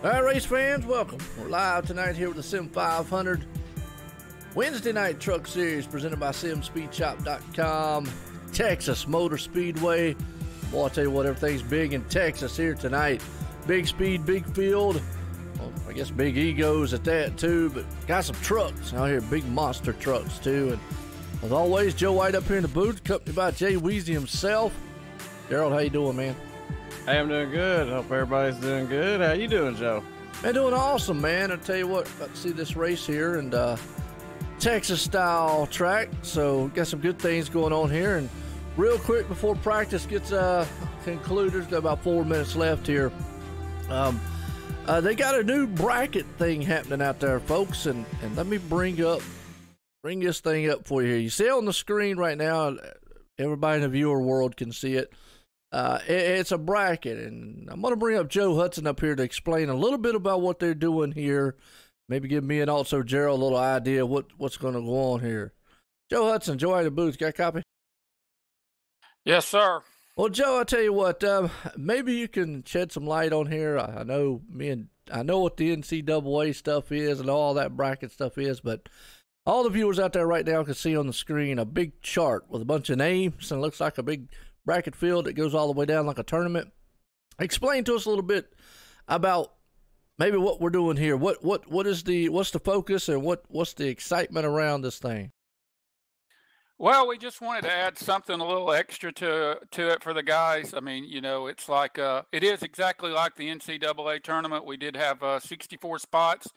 All right, race fans, welcome. We're live tonight here with the Sim500 Wednesday night truck series presented by SimSpeedShop.com. Texas Motor Speedway. Boy, I tell you what, everything's big in Texas here tonight. Big speed, big field. Well, I guess big egos at that too, but got some trucks out here, big monster trucks too. And as always, Joe White up here in the booth, accompanied by Jay Weezy himself. Gerald, how you doing, man? Hey, I'm doing good. Hope everybody's doing good. How you doing, Joe? Man, doing awesome, man. I tell you what, about to see this race here and Texas style track. So got some good things going on here. And real quick before practice gets concluded, got about 4 minutes left here. They got a new bracket thing happening out there, folks. And let me bring this thing up for you here. You see it on the screen right now. Everybody in the viewer world can see it. It's a bracket, and I'm going to bring up Joe Hudson up here to explain a little bit about what they're doing here. Maybe give me and also Gerald a little idea what's going to go on here. Joe Hudson, Joe out of the booth, got a copy? Yes, sir. Well, Joe, I'll tell you what, maybe you can shed some light on here. I know what the NCAA stuff is and all that bracket stuff is, but all the viewers out there right now can see on the screen a big chart with a bunch of names, and it looks like a big bracket field that goes all the way down like a tournament. Explain to us a little bit about maybe what we're doing here. What's the focus and what's the excitement around this thing? Well, we just wanted to add something a little extra to it for the guys. I mean, you know, it's like it is exactly like the NCAA tournament. We did have 64 spots.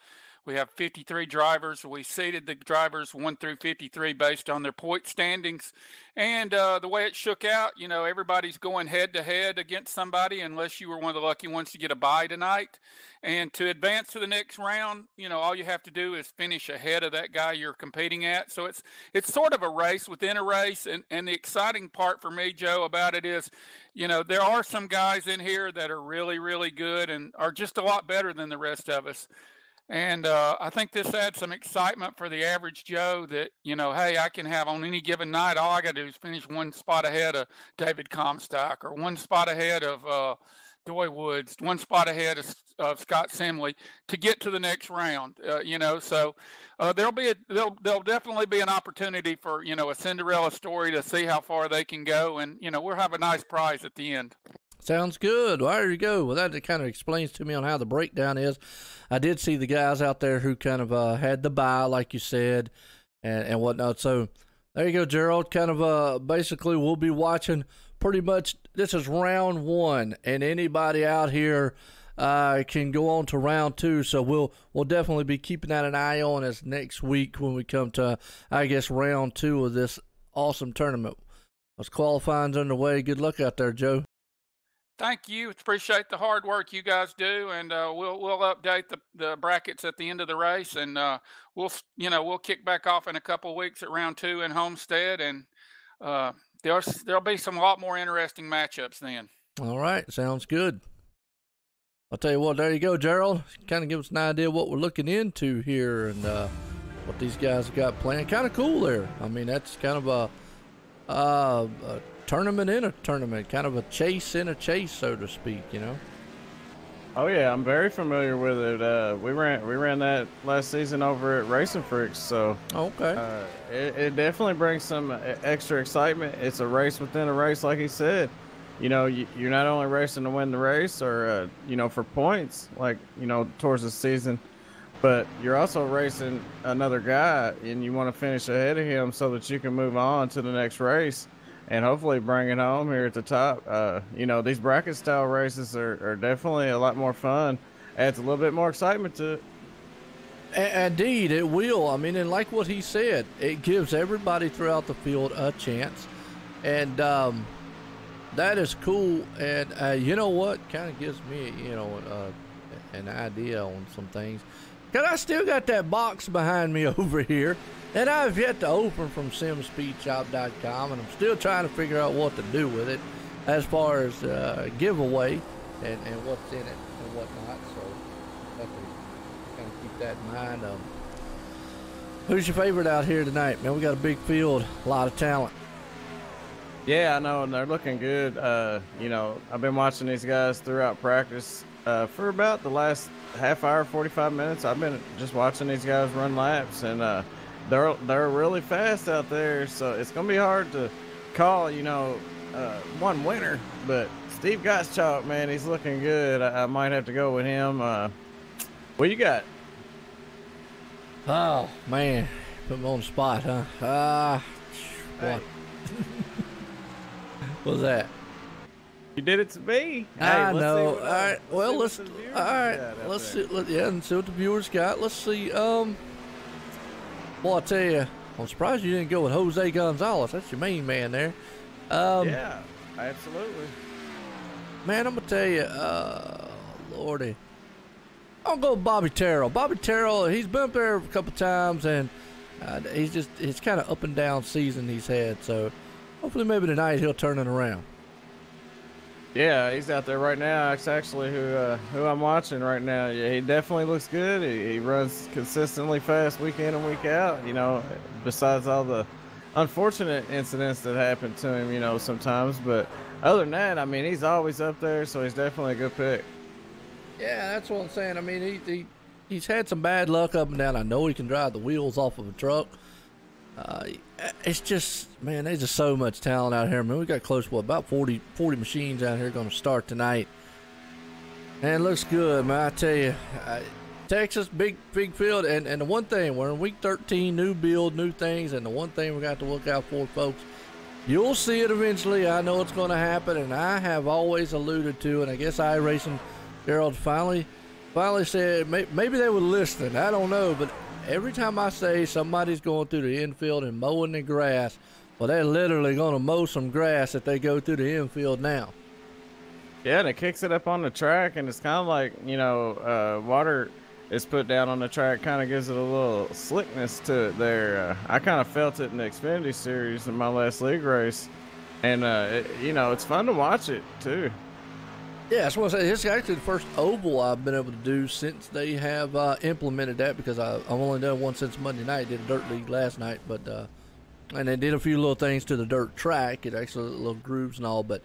We have 53 drivers. We seeded the drivers 1 through 53 based on their point standings. And the way it shook out, you know, everybody's going head-to-head against somebody unless you were one of the lucky ones to get a bye tonight. And to advance to the next round, you know, all you have to do is finish ahead of that guy you're competing at. So it's sort of a race within a race. And the exciting part for me, Joe, about it is, you know, there are some guys in here that are really, really good and are just a lot better than the rest of us. And I think this adds some excitement for the average Joe that, you know, hey, I can have on any given night, all I got to do is finish one spot ahead of David Comstock or one spot ahead of Doy Woods, one spot ahead of Scott Simley to get to the next round, you know. So there'll definitely be an opportunity for, you know, a Cinderella story to see how far they can go. And, you know, we'll have a nice prize at the end. Sounds good. Well, there you go. Well, that kind of explains to me on how the breakdown is. I did see the guys out there who kind of had the bye, like you said, and whatnot. So there you go, Gerald. Kind of basically we'll be watching pretty much. This is round one, and anybody out here can go on to round two. So we'll definitely be keeping that an eye on us next week when we come to, I guess, round two of this awesome tournament. As qualifying's underway, good luck out there, Joe. Thank you. Appreciate the hard work you guys do, and we'll update the brackets at the end of the race, and we'll kick back off in a couple of weeks at round two in Homestead, and there'll be some lot more interesting matchups then. All right, sounds good. I'll tell you what. There you go, Gerald. Kind of give us an idea what we're looking into here and what these guys have got planned. Kind of cool there. I mean, that's kind of a tournament in a tournament, kind of a chase in a chase, so to speak, you know. Oh yeah, I'm very familiar with it. We ran that last season over at Racing Freaks, so okay. It definitely brings some extra excitement. It's a race within a race, like he said. You know, you're not only racing to win the race or you know, for points, like, you know, towards the season, but you're also racing another guy, and you want to finish ahead of him so that you can move on to the next race and hopefully bring it home here at the top. You know, these bracket style races are definitely a lot more fun. Adds a little bit more excitement to it. Indeed, it will. I mean, and like what he said, it gives everybody throughout the field a chance. And that is cool. And you know what? Kind of gives me, you know, an idea on some things. Because I still got that box behind me over here that I've yet to open from SimSpeedShop.com, and I'm still trying to figure out what to do with it as far as giveaway and what's in it and whatnot. So have to kind of keep that in mind. Who's your favorite out here tonight, man? We got a big field, a lot of talent. Yeah, I know, and they're looking good. You know, I've been watching these guys throughout practice. For about the last half hour, 45 minutes, I've been just watching these guys run laps, and they're really fast out there. So it's gonna be hard to call, one winner. But Steve Gottschalk, man, he's looking good. I might have to go with him. What you got? Oh man, put me on the spot, huh? What? What's that? You did it to me. I let's know. see All right. Well, let's. what the viewers All right. got out Let's there. see. And see what the viewers got. Let's see. Well, I tell you, I'm surprised you didn't go with Jose Gonzalez. That's your main man there. Yeah, absolutely. Man, I'm gonna tell you, Lordy, I'll go with Bobby Terrell. Bobby Terrell, he's been up there a couple times, and it's kind of up and down season he's had. So hopefully, maybe tonight he'll turn it around. Yeah, he's out there right now. That's actually who I'm watching right now. Yeah, he definitely looks good. He runs consistently fast week in and week out. Besides all the unfortunate incidents that happen to him, sometimes. But other than that, I mean, he's always up there, so he's definitely a good pick. Yeah, that's what I'm saying. I mean, he's had some bad luck up and down. I know he can drive the wheels off of a truck. It's just, man, there's just so much talent out here. Man, we got close to about 40 machines out here going to start tonight. And it looks good, man. I tell you, Texas, big field. And the one thing, we're in week 13, new build, new things. And the one thing we got to look out for, folks, you'll see it eventually. I know it's going to happen. And I have always alluded to, and I guess iRacing Gerald finally said, maybe they were listening. I don't know, but every time I say somebody's going through the infield and mowing the grass, well, they're literally going to mow some grass if they go through the infield now. Yeah, and it kicks it up on the track, and it's kind of like, water is put down on the track, kind of gives it a little slickness to it there. I kind of felt it in the Xfinity Series in my last league race, and, it's fun to watch it, too. Yeah, that's what I say. It's actually the first oval I've been able to do since they have implemented that, because I've only done one since Monday night. Did a dirt league last night, but and they did a few little things to the dirt track. It actually little grooves and all. But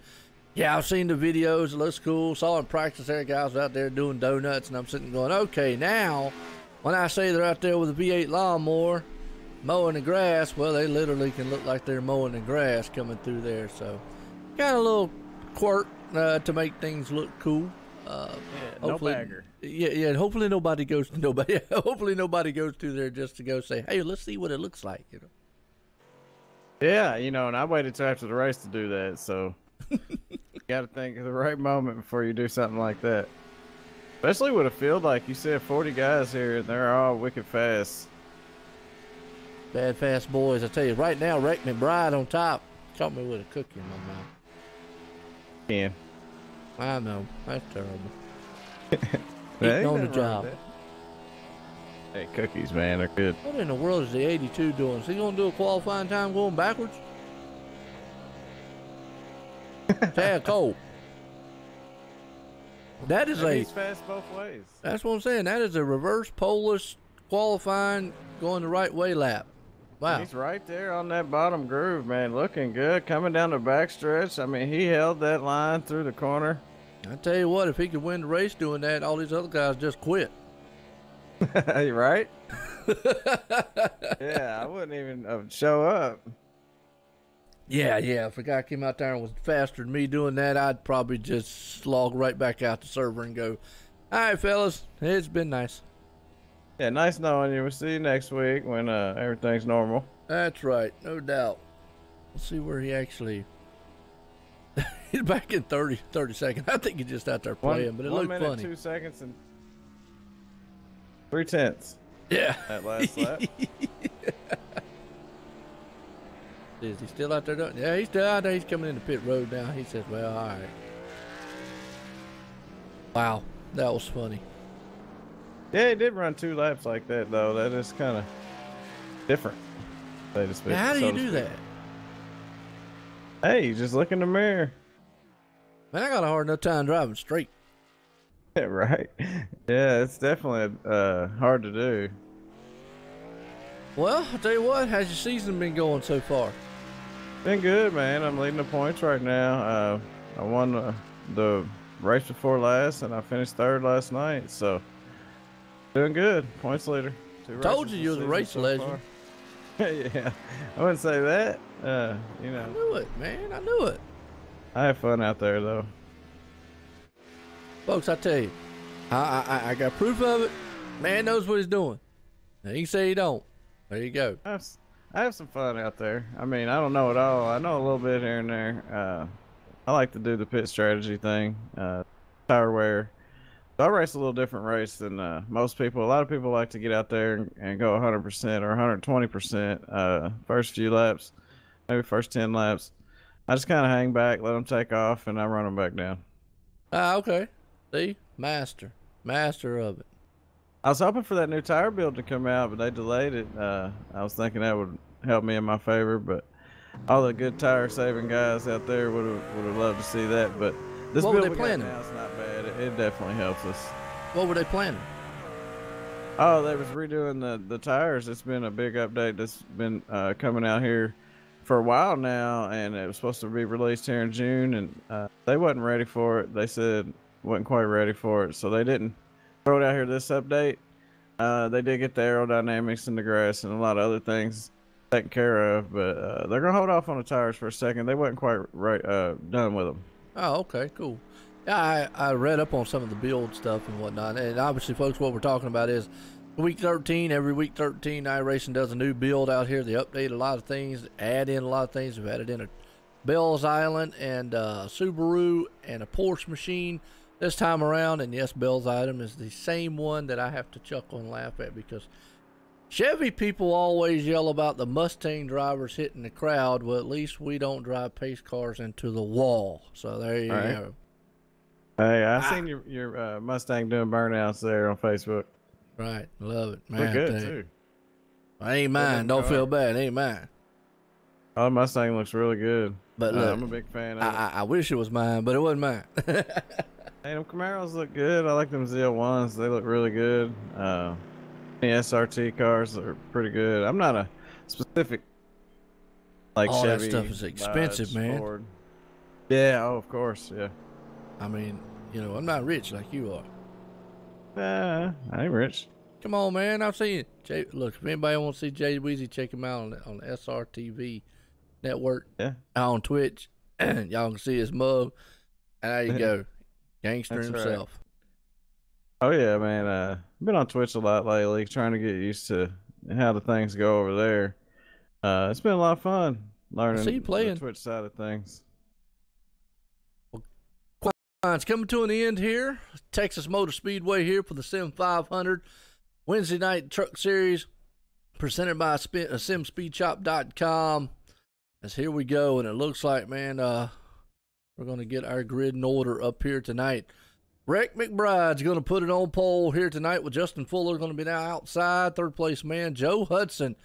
yeah, I've seen the videos. It looks cool. Saw in practice there, guys out there doing donuts, and I'm sitting going, okay, now when I say they're out there with a V8 lawnmower mowing the grass, well, they literally can look like they're mowing the grass coming through there. So kind of a little quirk. To make things look cool. No bagger. Yeah. Hopefully nobody goes through there just to go say, "Hey, let's see what it looks like." Yeah, and I waited till after the race to do that. So you got to think of the right moment before you do something like that. Especially with a field like you said, 40 guys here, and they're all wicked fast. Bad fast boys, I tell you. Right now, Rick McBride on top. Caught me with a cookie in my mouth. Yeah. I know. That's terrible. There Eating ain't on the nothing wrong job. with that. Hey, cookies, man, they're good. What in the world is the 82 doing? Is he going to do a qualifying time going backwards? Tad Cole. That is He's fast both ways. That's what I'm saying. That is a reverse Polish qualifying going the right way lap. Wow. He's right there on that bottom groove, man. Looking good. Coming down the backstretch. I mean, he held that line through the corner. I tell you what, if he could win the race doing that, all these other guys just quit. You right? Yeah, I wouldn't even show up. Yeah. If a guy came out there and was faster than me doing that, I'd probably just log right back out the server and go, all right, fellas, it's been nice. Yeah, nice knowing you. We'll see you next week when everything's normal. That's right, no doubt. We'll see where he actually... He's back in 30 seconds. I think he's just out there playing, but it looked 1 minute, funny. 2 seconds, and 3/10. Yeah. That last lap. Is he still out there doing? Yeah, he's still out there. He's coming into pit road now. He says, well, all right. Wow, that was funny. Yeah, he did run 2 laps like that, though. That is kind of different, so to speak. Now, how do you do that? Hey, you just look in the mirror. Man, I got a hard enough time driving straight. Yeah, right. Yeah, it's definitely hard to do. Well, I'll tell you what, how's your season been going so far? Been good, man. I'm leading the points right now. I won the race before last, and I finished third last night. So doing good. Points leader. Told you you was a race legend. Yeah, I wouldn't say that. You know. I knew it, man. I knew it. I have fun out there, though. Folks, I tell you, I got proof of it. Man knows what he's doing. Now, you can say he don't. There you go. I have some fun out there. I mean, I don't know it all. I know a little bit here and there. I like to do the pit strategy thing, tire wear. So I race a little different race than most people. A lot of people like to get out there and go 100% or 120% first few laps, maybe first 10 laps. I just kind of hang back, let them take off, and I run them back down. Okay. See? Master of it. I was hoping for that new tire build to come out, but they delayed it. I was thinking that would help me in my favor, but all the good tire saving guys out there would have loved to see that. But this What build were they we got planning? now is not bad. It definitely helps us. What were they planning? Oh, they was redoing the tires. It's been a big update that's been coming out here for a while now, and it was supposed to be released here in June, and they wasn't ready for it. They said wasn't quite ready for it, so they didn't throw it out here this update. They did get the aerodynamics and the grass and a lot of other things taken care of, but they're gonna hold off on the tires for a second. They wasn't quite right done with them. Oh, okay, cool. Yeah, I read up on some of the build stuff and whatnot, and obviously, folks, what we're talking about is week 13. Every week 13, iRacing does a new build out here. They update a lot of things, add in a lot of things. We've added in a Bell's Island and a Subaru and a Porsche machine this time around. And yes, Bell's Island is the same one that I have to chuckle and laugh at, because Chevy people always yell about the Mustang drivers hitting the crowd. Well, at least we don't drive pace cars into the wall. So there you go. Hey, I seen your Mustang doing burnouts there on Facebook. Right, love it, man. Look good too. Ain't mine. Don't feel bad. Ain't mine. Oh, Mustang looks really good. But look, I'm a big fan of it. I wish it was mine, but it wasn't mine. Hey, them Camaros look good. I like them ZL1s. They look really good. The SRT cars are pretty good. I'm not a specific like all Chevy. that stuff is expensive, man. Ford. Yeah. Oh, of course. Yeah. I mean, you know, I'm not rich like you are. I ain't rich. Come on, man. I've seen it. Look, if anybody wants to see Jay Weezy, check him out on the SRTV network. Yeah. On Twitch. Y'all can see his mug. And there you go. Gangster That's himself. Right. Oh, yeah, man. I've been on Twitch a lot lately, trying to get used to how the things go over there. It's been a lot of fun learning the Twitch side of things. It's coming to an end here. Texas Motor Speedway here for the Sim500 Wednesday night truck series presented by Sim500 As here we go, and it looks like, man, we're going to get our grid in order up here tonight. Rick McBride's going to put it on pole here tonight, with Justin Fuller going to be now outside. Third place man, Joe Hudson.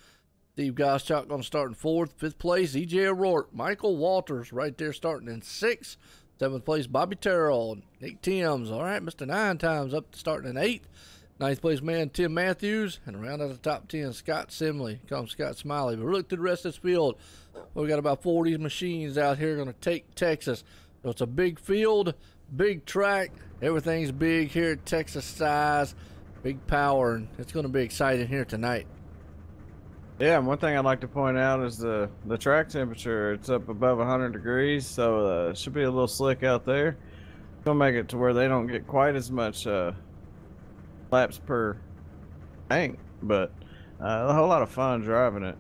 Steve Goschalk going to start in fourth. Fifth place, E.J. O'Rourke. Michael Walters right there starting in sixth. Seventh place, Bobby Terrell. Nick Timms. All right, Mr. 9 times up to starting in eighth. Ninth place man, Tim Matthews. And around at the top 10, Scott Simley. Comes Scott Smiley. But look to the rest of this field. We got about 40 machines out here going to take Texas. So it's a big field, big track. Everything's big here at Texas size. Big power. And it's going to be exciting here tonight. Yeah, and one thing I'd like to point out is the track temperature. It's up above 100 degrees, so it should be a little slick out there. It's going to make it to where they don't get quite as much laps per tank, but a whole lot of fun driving it.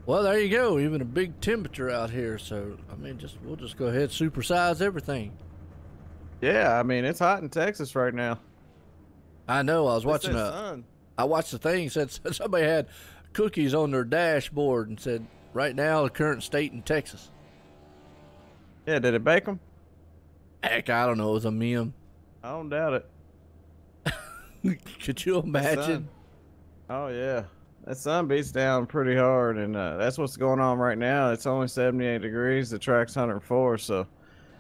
Well, there you go. Even a big temperature out here. So, I mean, we'll just go ahead and supersize everything. Yeah, I mean, it's hot in Texas right now. I know. I was watching I watched the thing. Said somebody had cookies on their dashboard and said, right now, the current state in Texas. Yeah, did it bake them? Heck, I don't know. It was a meme. I don't doubt it. Could you imagine? Oh, yeah. That sun beats down pretty hard, and that's what's going on right now. It's only 78 degrees. The track's 104, so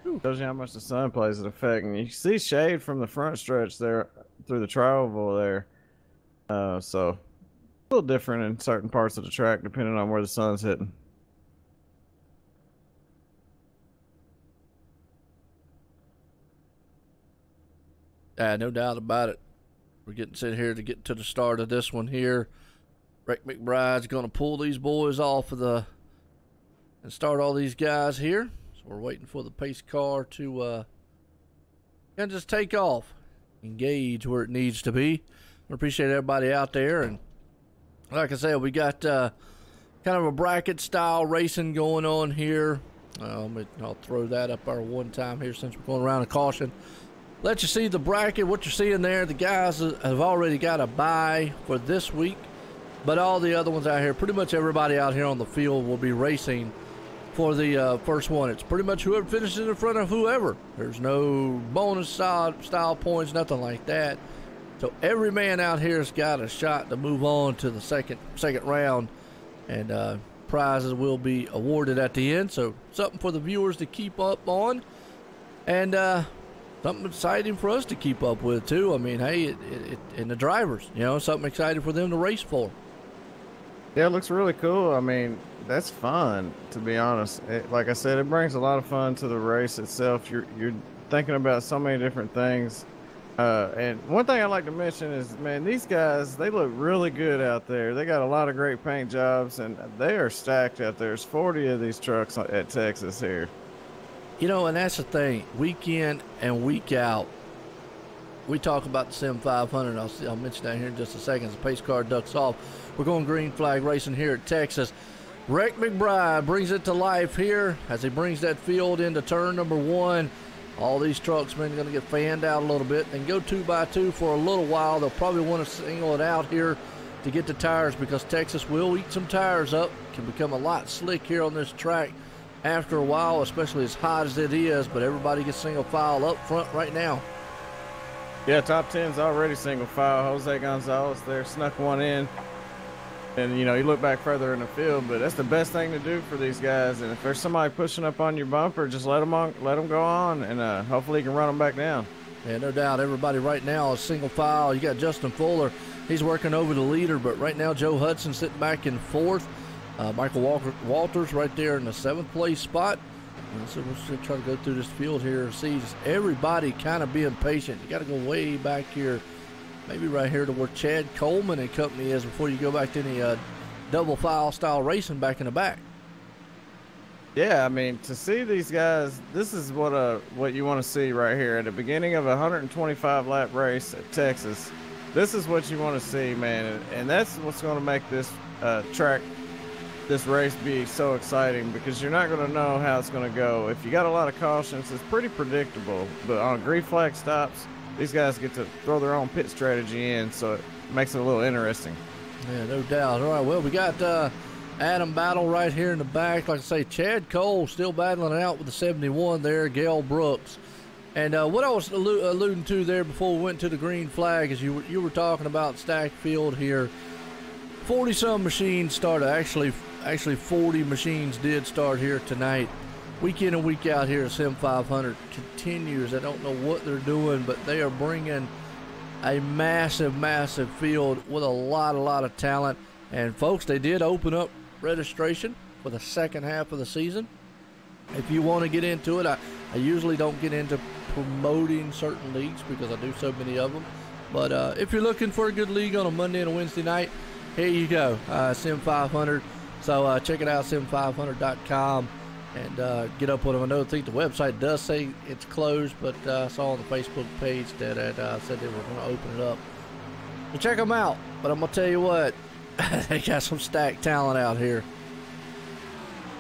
it shows you how much the sun plays an effect. And you see shade from the front stretch there through the tri-oval there. So a little different in certain parts of the track depending on where the sun's hitting. No doubt about it. We're getting set here to get to the start of this one here. Rick McBride's going to pull these boys off of and start all these guys here. So we're waiting for the pace car to kind of just take off, engage where it needs to be. I appreciate everybody out there. And like I said, we got kind of a bracket style racing going on here. I'll throw that up our one time here since we're going around a caution. Let you see the bracket, what you're seeing there. The guys have already got a bye for this week, but all the other ones out here, pretty much everybody out here on the field will be racing for the first one. It's pretty much whoever finishes in front of whoever. There's no bonus style points, nothing like that. So every man out here has got a shot to move on to the second round, and prizes will be awarded at the end. So something for the viewers to keep up on, and something exciting for us to keep up with too. I mean, hey, and the drivers, something exciting for them to race for. Yeah, it looks really cool. I mean, that's fun, to be honest. Like I said, it brings a lot of fun to the race itself. You're thinking about so many different things. And one thing I like to mention is, man, these guys, they look really good out there. They got a lot of great paint jobs, and they are stacked out there. There's 40 of these trucks at Texas here. And that's the thing. Week in and week out, we talk about the Sim500. I'll mention that here in just a second as the pace car ducks off. We're going green flag racing here at Texas. Rick McBride brings it to life here as he brings that field into turn number 1. All these trucks, man, are going to get fanned out a little bit and go 2x2 for a little while. They'll probably want to single it out here to get the tires, because Texas will eat some tires up. Can become a lot slick here on this track after a while, especially as hot as it is, but everybody gets single file up front right now. Yeah, top 10's already single file. Jose Gonzalez there snuck one in. And, you look back further in the field, but that's the best thing to do for these guys. And if there's somebody pushing up on your bumper, just let them go on, and hopefully you can run them back down. Yeah, no doubt. Everybody right now is single file. You got Justin Fuller. He's working over the leader, but right now Joe Hudson sitting back in 4th. Michael Walters right there in the 7th place spot. So we'll try to go through this field here and see just everybody kind of being patient. You got to go way back here, maybe right here to where Chad Coleman and company is before you go back to any double file style racing back in the back. Yeah, I mean, to see these guys, this is what you want to see right here at the beginning of a 125 lap race at Texas. This is what you want to see, man, and that's what's going to make this this race be so exciting, because you're not going to know how it's going to go. If you got a lot of cautions, it's pretty predictable, but on green flag stops, these guys get to throw their own pit strategy in, so it makes it a little interesting. Yeah, no doubt. All right, well, we got Adam Battle right here in the back. Like I say, Chad Cole still battling it out with the 71 there, Gail Brooks. And what I was alluding to there before we went to the green flag is you were talking about stacked field here. 40-some machines started. Actually 40 machines did start here tonight. Week in and week out here at Sim500 continues. I don't know what they're doing, but they are bringing a massive field with a lot of talent. And folks, they did open up registration for the second half of the season. If you want to get into it, I usually don't get into promoting certain leagues because I do so many of them. But if you're looking for a good league on a Monday and a Wednesday night, here you go, Sim500. So check it out, sim500.com, and get up with them. I think the website does say it's closed, but I saw on the Facebook page that it said they were going to open it up. So check them out. But I'm going to tell you what, they got some stacked talent out here.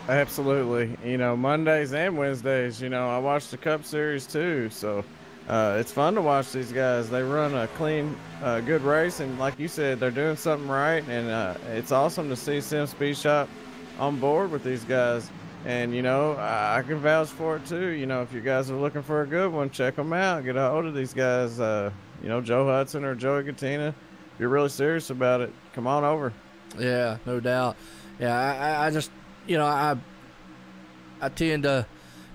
Absolutely. Mondays and Wednesdays, I watch the Cup Series too, so it's fun to watch these guys. They run a clean, good race, and like you said, they're doing something right, and it's awesome to see Sim Speed Shop on board with these guys. And, I can vouch for it too. If you guys are looking for a good one, check them out. Get a hold of these guys, Joe Hudson or Joey Katina. If you're really serious about it, come on over. Yeah, no doubt. Yeah, I just, I tend to,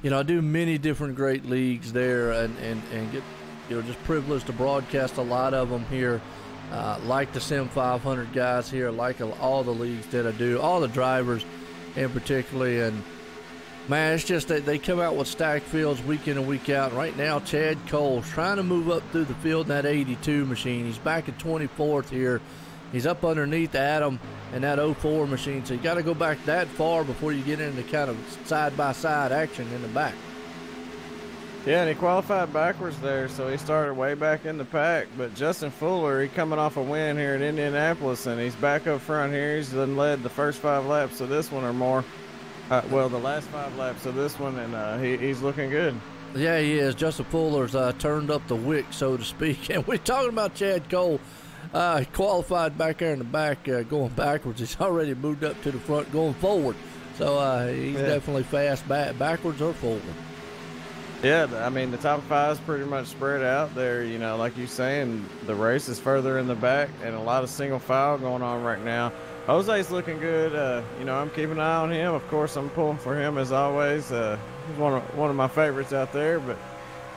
I do many different great leagues there, and get, just privileged to broadcast a lot of them here, like the Sim500 guys here, like all the leagues that I do, all the drivers in particularly, and Man, it's just that they come out with stacked fields week in and week out. Right now, Chad Cole's trying to move up through the field in that 82 machine. He's back at 24th here. He's up underneath Adam and that 04 machine. So you got to go back that far before you get into kind of side-by-side action in the back. Yeah, and he qualified backwards there, so he started way back in the pack. But Justin Fuller, he coming off a win here at Indianapolis, and he's back up front here. He's done led the first 5 laps of this one or more. Well, the last 5 laps of this one, and he's looking good. Yeah, he is. Justin Fuller's turned up the wick, so to speak. And we're talking about Chad Cole. He qualified back there in the back, going backwards. He's already moved up to the front, going forward. So he's definitely fast backwards or forward. Yeah, I mean, the top 5 is pretty much spread out there. You know, like you're saying, the race is further in the back, and a lot of single file going on right now. Jose's looking good. You know, I'm keeping an eye on him. Of course, I'm pulling for him as always. He's one of my favorites out there. But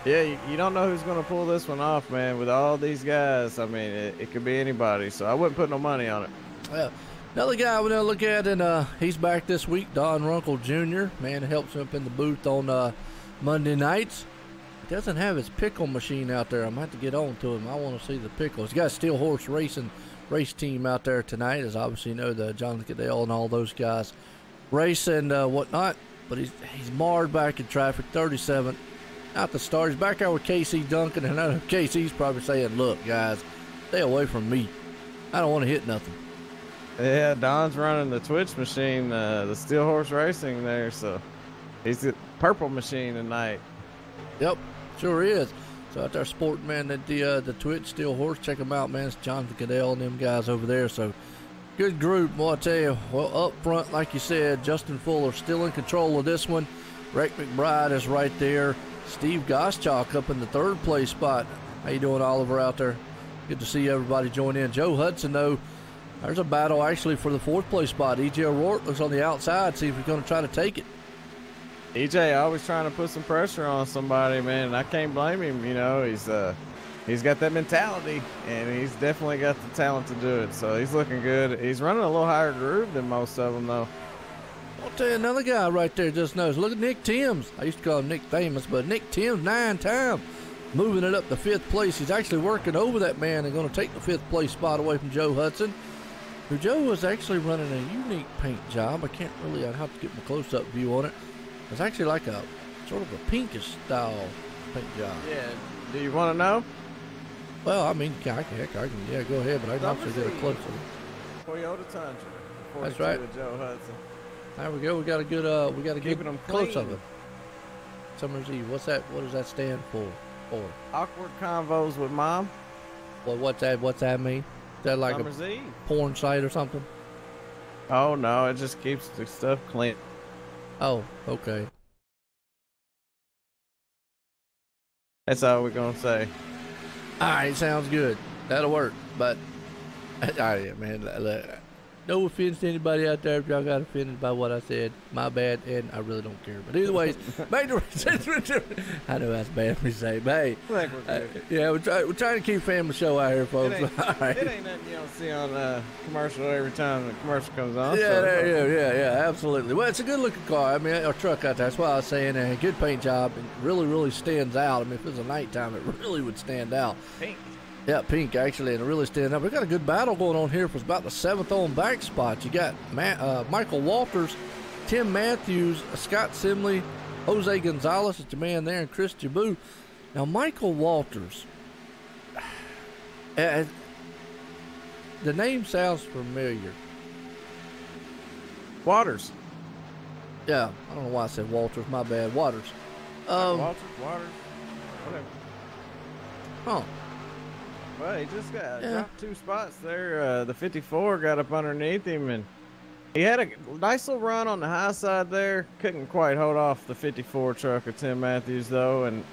yeah, you don't know who's going to pull this one off, man. With all these guys, I mean, it could be anybody. So I wouldn't put no money on it. Yeah. Another guy we're going to look at, and he's back this week, Don Runkle Jr. Man, helps him up in the booth on Monday nights. He doesn't have his pickle machine out there. I'm going to have to get on to him. I want to see the pickle. He's got Steel Horse Racing race team out there tonight, as obviously you know the Jonathan Goodell and all those guys race and whatnot. But he's marred back in traffic, 37, not the start. He's back out with KC Duncan, and I know KC's probably saying, "Look, guys, stay away from me. I don't want to hit nothing." Yeah, Don's running the Twitch machine, the Steel Horse Racing there, so he's the purple machine tonight. Yep, sure is. So out there sporting, man, at the Twitch Steel Horse, check them out, man. It's Jonathan Goodell and them guys over there. So good group, boy, I tell you. Well, up front, like you said, Justin Fuller still in control of this one. Rick McBride is right there. Steve Goschalk up in the 3rd place spot. How you doing, Oliver, out there? Good to see everybody join in. Joe Hudson, though, there's a battle actually for the 4th place spot. E.J. O'Rourke looks on the outside, see if he's going to try to take it. EJ always trying to put some pressure on somebody, man, and I can't blame him. You know, he's got that mentality, and he's definitely got the talent to do it. So he's looking good. He's running a little higher groove than most of them, though. I'll tell you another guy right there just knows. Look at Nick Timms. I used to call him Nick Famous, but Nick Timms 9 times moving it up to 5th place. He's actually working over that man and going to take the 5th place spot away from Joe Hudson, who Joe was actually running a unique paint job. I'd have to get my close-up view on it. It's actually like a sort of a pinkish style paint job. Yeah. Do you want to know? Well, I mean, I can go ahead, but I can also get a close up. Toyota Tundra. That's right. Joe Hudson. There we go. We got a good, we got a good close of it. Summer's Eve. What's that? What does that stand for? Awkward convos with mom. Well, what's that mean? Is that like Summer's a Eve. porn site or something? Oh no, it just keeps the stuff clean. Oh, okay. That's all we're gonna say. All right, sounds good. That'll work. But, all right, man. No offense to anybody out there if y'all got offended by what I said. My bad, and I really don't care. But either ways, back to I know that's bad for me to say, but hey, I think we're good. yeah, we're trying to keep family show out here, folks. It ain't, all right. it ain't nothing you don't see on commercial every time the commercial comes on. Yeah, so. yeah, absolutely. Well, it's a good-looking car. I mean, a truck out there. That's what I was saying. A good paint job. It really stands out. I mean, if it was a nighttime, it really would stand out. Pink. Yeah, pink, actually, and it really stands out. We've got a good battle going on here for about the 7th on back spot. You got Michael Walters, Tim Matthews, Scott Simley, Jose Gonzalez is the man there, and Chris Jaboo. Now, Michael Walters, the name sounds familiar. Waters. Yeah, I don't know why I said Walters. My bad. Waters. Waters, whatever. Huh. Well, he just got dropped 2 spots there. The 54 got up underneath him, and he had a nice little run on the high side there. Couldn't quite hold off the 54 truck of Tim Matthews, though, and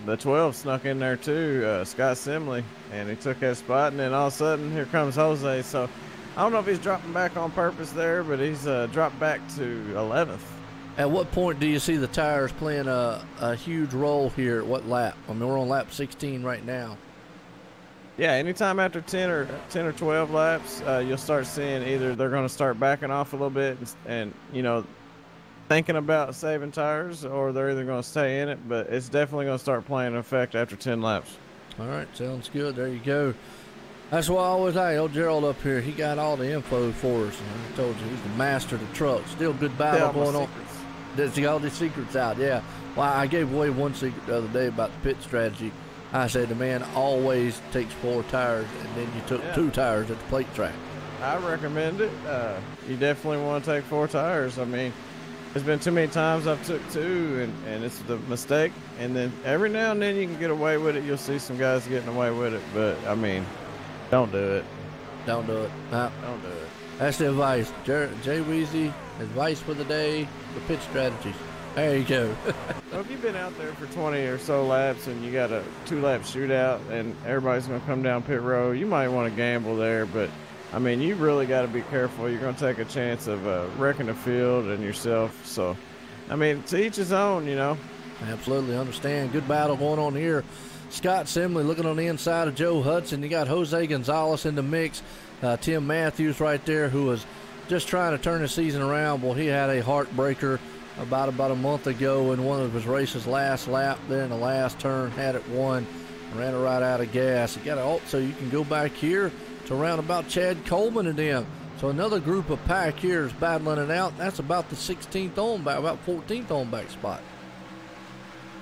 the 12 snuck in there, too, Scott Simley, and he took that spot, and then all of a sudden, here comes Jose. So I don't know if he's dropping back on purpose there, but he's dropped back to 11th. At what point do you see the tires playing a huge role here? At what lap? I mean, we're on lap 16 right now. Yeah, anytime after 10 or 12 laps, you'll start seeing either they're going to start backing off a little bit, and you know, thinking about saving tires, or they're either going to stay in it. But it's definitely going to start playing an effect after 10 laps. All right, sounds good. There you go. That's why I always say, old Gerald up here, he got all the info for us. And I told you, he's the master of the truck. Still good battle going on. Does he got all the secrets out? Yeah. Well, I gave away one secret the other day about the pit strategy. I said the man always takes 4 tires, and then you took 2 tires at the plate track. I recommend it. You definitely want to take 4 tires. I mean, there's been too many times I've took 2, and it's the mistake. And then every now and then you can get away with it. You'll see some guys getting away with it, but I mean, don't do it. Don't do it. No. Don't do it. That's the advice. Jay Weezy, advice for the day, the pit strategies. There you go. Well, if you've been out there for 20 or so laps and you got a 2-lap shootout and everybody's going to come down pit road, you might want to gamble there. But, I mean, you really got to be careful. You're going to take a chance of wrecking the field and yourself. So, I mean, to each his own, you know. Absolutely understand. Good battle going on here. Scott Simley looking on the inside of Joe Hudson. You got Jose Gonzalez in the mix. Tim Matthews right there, who was just trying to turn the season around. Well, he had a heartbreaker about a month ago in one of his races, last lap there in the last turn, had it won, ran it right out of gas. You got also, you can go back here to around about Chad Coleman and them. So another group of pack here is battling it out. That's about the 16th on back, about 14th on back spot.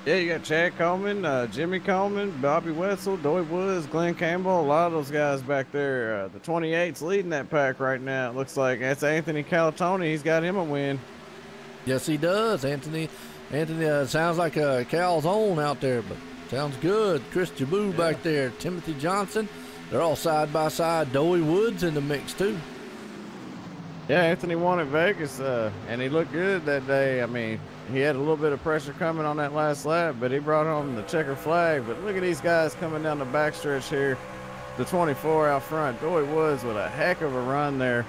Yeah, you got Chad Coleman, Jimmy Coleman, Bobby Wetzel, Doy Woods, Glenn Campbell, a lot of those guys back there. The 28's leading that pack right now. It looks like that's Anthony Calatoni. He's got him a win. Yes, he does. Anthony sounds like a Cal's own out there, but sounds good. Chris Jaboo back there. Timothy Johnson. They're all side by side. Doey Woods in the mix, too. Yeah, Anthony won at Vegas, and he looked good that day. I mean, he had a little bit of pressure coming on that last lap, but he brought home the checker flag. But look at these guys coming down the backstretch here. The 24 out front. Doy Woods with a heck of a run there.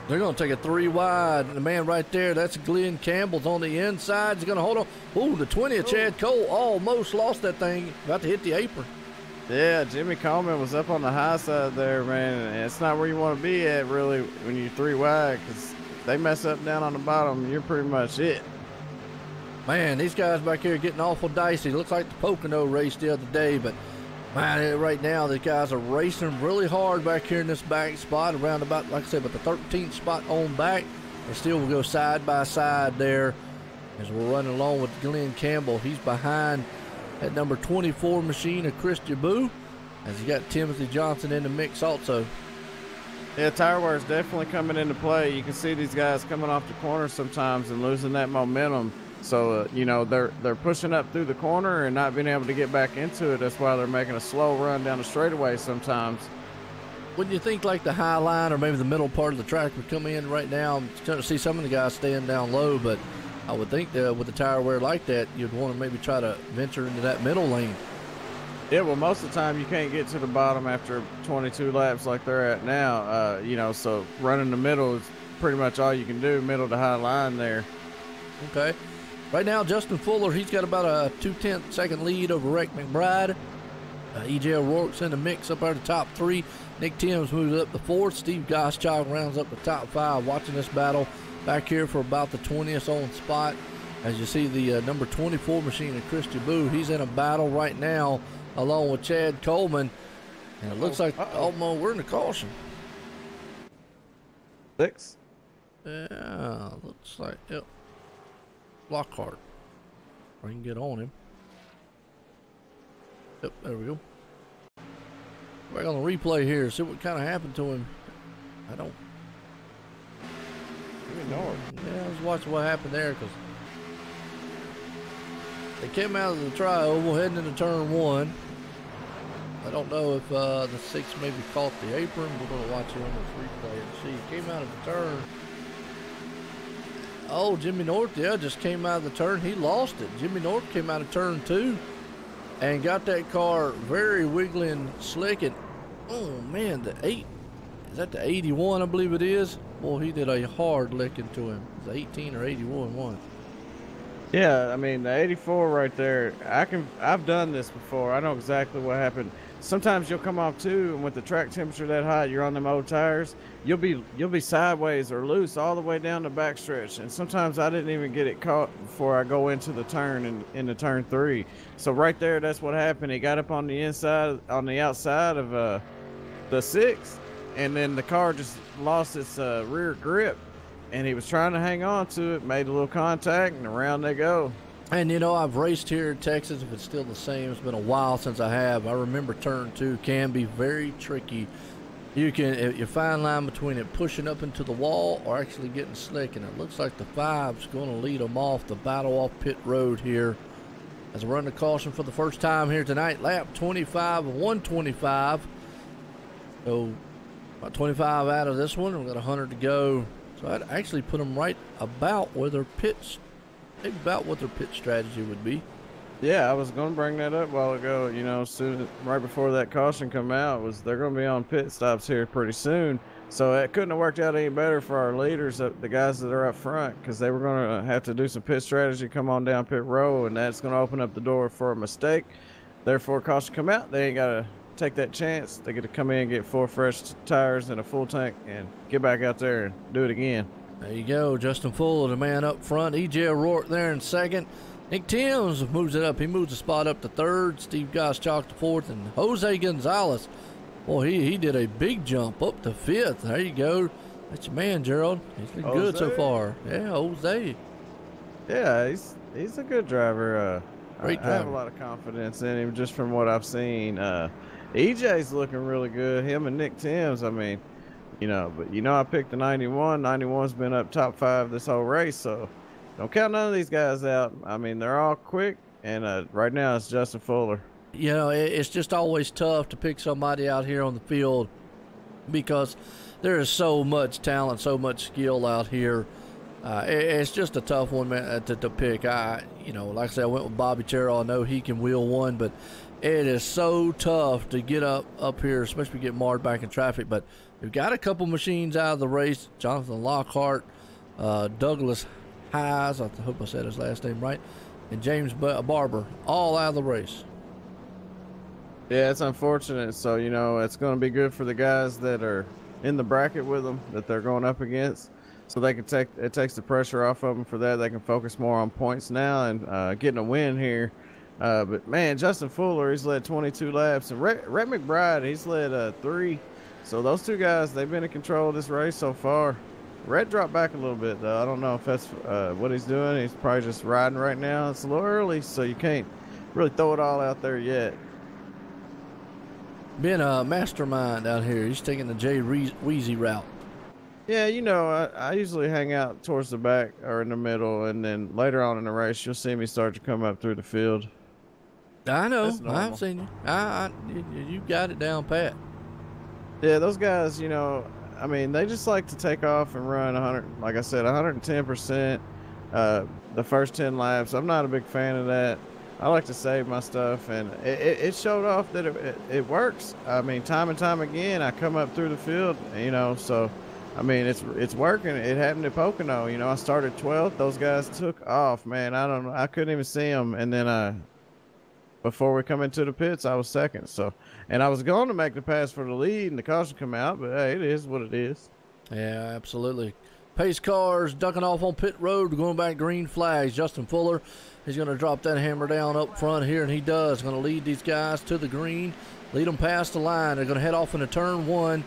They're going to take a 3 wide. The man right there, that's Glenn Campbell's on the inside. He's going to hold on. Ooh, the 20 of Chad Cole almost lost that thing. About to hit the apron. Yeah, Jimmy Coleman was up on the high side there, man. And it's not where you want to be at, really, when you're 3 wide, because they mess up down on the bottom, you're pretty much it. Man, these guys back here getting awful dicey. Looks like the Pocono race the other day, but man, right now the guys are racing really hard back here in this back spot, around about, like I said, about the 13th spot on back. They still will go side by side there as we're running along with Glenn Campbell. He's behind that number 24 machine of Chris Jaboo, as you got Timothy Johnson in the mix also. Yeah, tire wear is definitely coming into play. You can see these guys coming off the corner sometimes and losing that momentum. So, you know, they're pushing up through the corner and not being able to get back into it. That's why they're making a slow run down the straightaway sometimes. Wouldn't you think like the high line or maybe the middle part of the track would come in right now? I'm starting to see some of the guys staying down low, but I would think that with the tire wear like that, you'd want to maybe try to venture into that middle lane. Yeah, well, most of the time you can't get to the bottom after 22 laps like they're at now. You know, so running the middle is pretty much all you can do, middle to high line there. Okay. Right now, Justin Fuller, he's got about a 2/10 second lead over Rick McBride. E.J. O'Rourke's in the mix up there the top 3. Nick Timms moves up the 4th. Steve Goschalk rounds up the top 5. Watching this battle back here for about the 20th on spot. As you see the number 24 machine of Chris Jaboo, he's in a battle right now along with Chad Coleman. And it looks like almost we're in the caution. 6. Yeah, looks like, yep. Lockhart. I can get on him. Yep, there we go. Back on the replay here, see what kind of happened to him. I don't even know. Yeah, let's watch what happened there, because they came out of the tri-oval heading into turn 1. I don't know if the 6 maybe caught the apron. We're going to watch it on this replay and see. Came out of the turn. Oh, Jimmy North, yeah, just came out of the turn. He lost it. Jimmy North came out of turn 2 and got that car very wiggly and slick. And, oh, man, the 8, is that the 81, I believe it is? Boy, he did a hard licking to him. It's 18 or 81 one. Yeah, I mean, the 84 right there, I've done this before. I know exactly what happened. sometimes you'll come off too, and with the track temperature that hot, you're on them old tires. You'll be sideways or loose all the way down the backstretch, and sometimes I didn't even get it caught before I go into the turn into turn 3. So right there, that's what happened. He got up on the outside of the 6, and then the car just lost its rear grip, and he was trying to hang on to it, made a little contact, and around they go. And you know, I've raced here in Texas. If it's still the same, it's been a while since I have. I remember turn 2 can be very tricky. You fine line between it pushing up into the wall or actually getting slick, and it looks like the 5's going to lead them off the battle off pit road here as I run the caution for the first time here tonight. Lap 25 of 125. So about 25 out of this one. We've got 100 to go. So I'd actually put them right about where their pits. Think about what their pit strategy would be. Yeah, I was going to bring that up a while ago. You know, right before that caution come out, they're going to be on pit stops here pretty soon. So it couldn't have worked out any better for our leaders, the guys that are up front, because they were going to have to do some pit strategy, come on down pit row, and that's going to open up the door for a mistake. Therefore, caution come out. They ain't got to take that chance. They get to come in, get 4 fresh tires and a full tank, and get back out there and do it again. There you go, Justin Fuller, the man up front. E.J. O'Rourke there in second. Nick Timms moves it up. He moves the spot up to third. Steve Goschalk to fourth. And Jose Gonzalez, boy, he did a big jump up to fifth. There you go. That's your man, Gerald. He's been good so far. Yeah, Jose. Yeah, he's a good driver. Great driver. I have a lot of confidence in him just from what I've seen. EJ's looking really good. Him and Nick Timms, I mean, you know, but you know, I picked the 91. 91's been up top 5 this whole race, so don't count none of these guys out. I mean, they're all quick, and right now it's Justin Fuller. You know, it's just always tough to pick somebody out here on the field because there is so much talent, so much skill out here. It's just a tough one, man, to pick. You know, like I said, I went with Bobby Terrell. I know he can wheel one, but it is so tough to get up here, especially get marred back in traffic. But we've got a couple machines out of the race. Jonathan Lockhart, Douglas Hayes, I hope I said his last name right, and James Barber, all out of the race. Yeah, it's unfortunate. So, you know, it's going to be good for the guys that are in the bracket with them that they're going up against. So they can it takes the pressure off of them for that. They can focus more on points now and getting a win here. But man, Justin Fuller, he's led 22 laps, and Rhett McBride, he's led 3. So those 2 guys, they've been in control of this race so far. Rhett dropped back a little bit though. I don't know if that's what he's doing. He's probably just riding right now. It's a little early, so you can't really throw it all out there yet. Being a mastermind out here, he's taking the Jay Weezy route. Yeah, you know, I usually hang out towards the back or in the middle, and then later on in the race, you'll see me start to come up through the field. I know. I've seen you. You got it down pat. Yeah, those guys, you know, I mean, they just like to take off and run 100, like I said, 110% the first 10 laps. I'm not a big fan of that. I like to save my stuff, and it showed off that it works. I mean, time and time again, I come up through the field, you know, so I mean, it's working. It happened at Pocono. You know, I started 12th. Those guys took off, man. I don't know. I couldn't even see them. And then before we come into the pits, I was second. So, and I was going to make the pass for the lead, and the caution come out. But hey, it is what it is. Yeah, absolutely. Pace cars ducking off on pit road, going back green flags. Justin Fuller, he's going to drop that hammer down up front here, and he does. Going to lead these guys to the green, lead them past the line. They're going to head off into turn 1.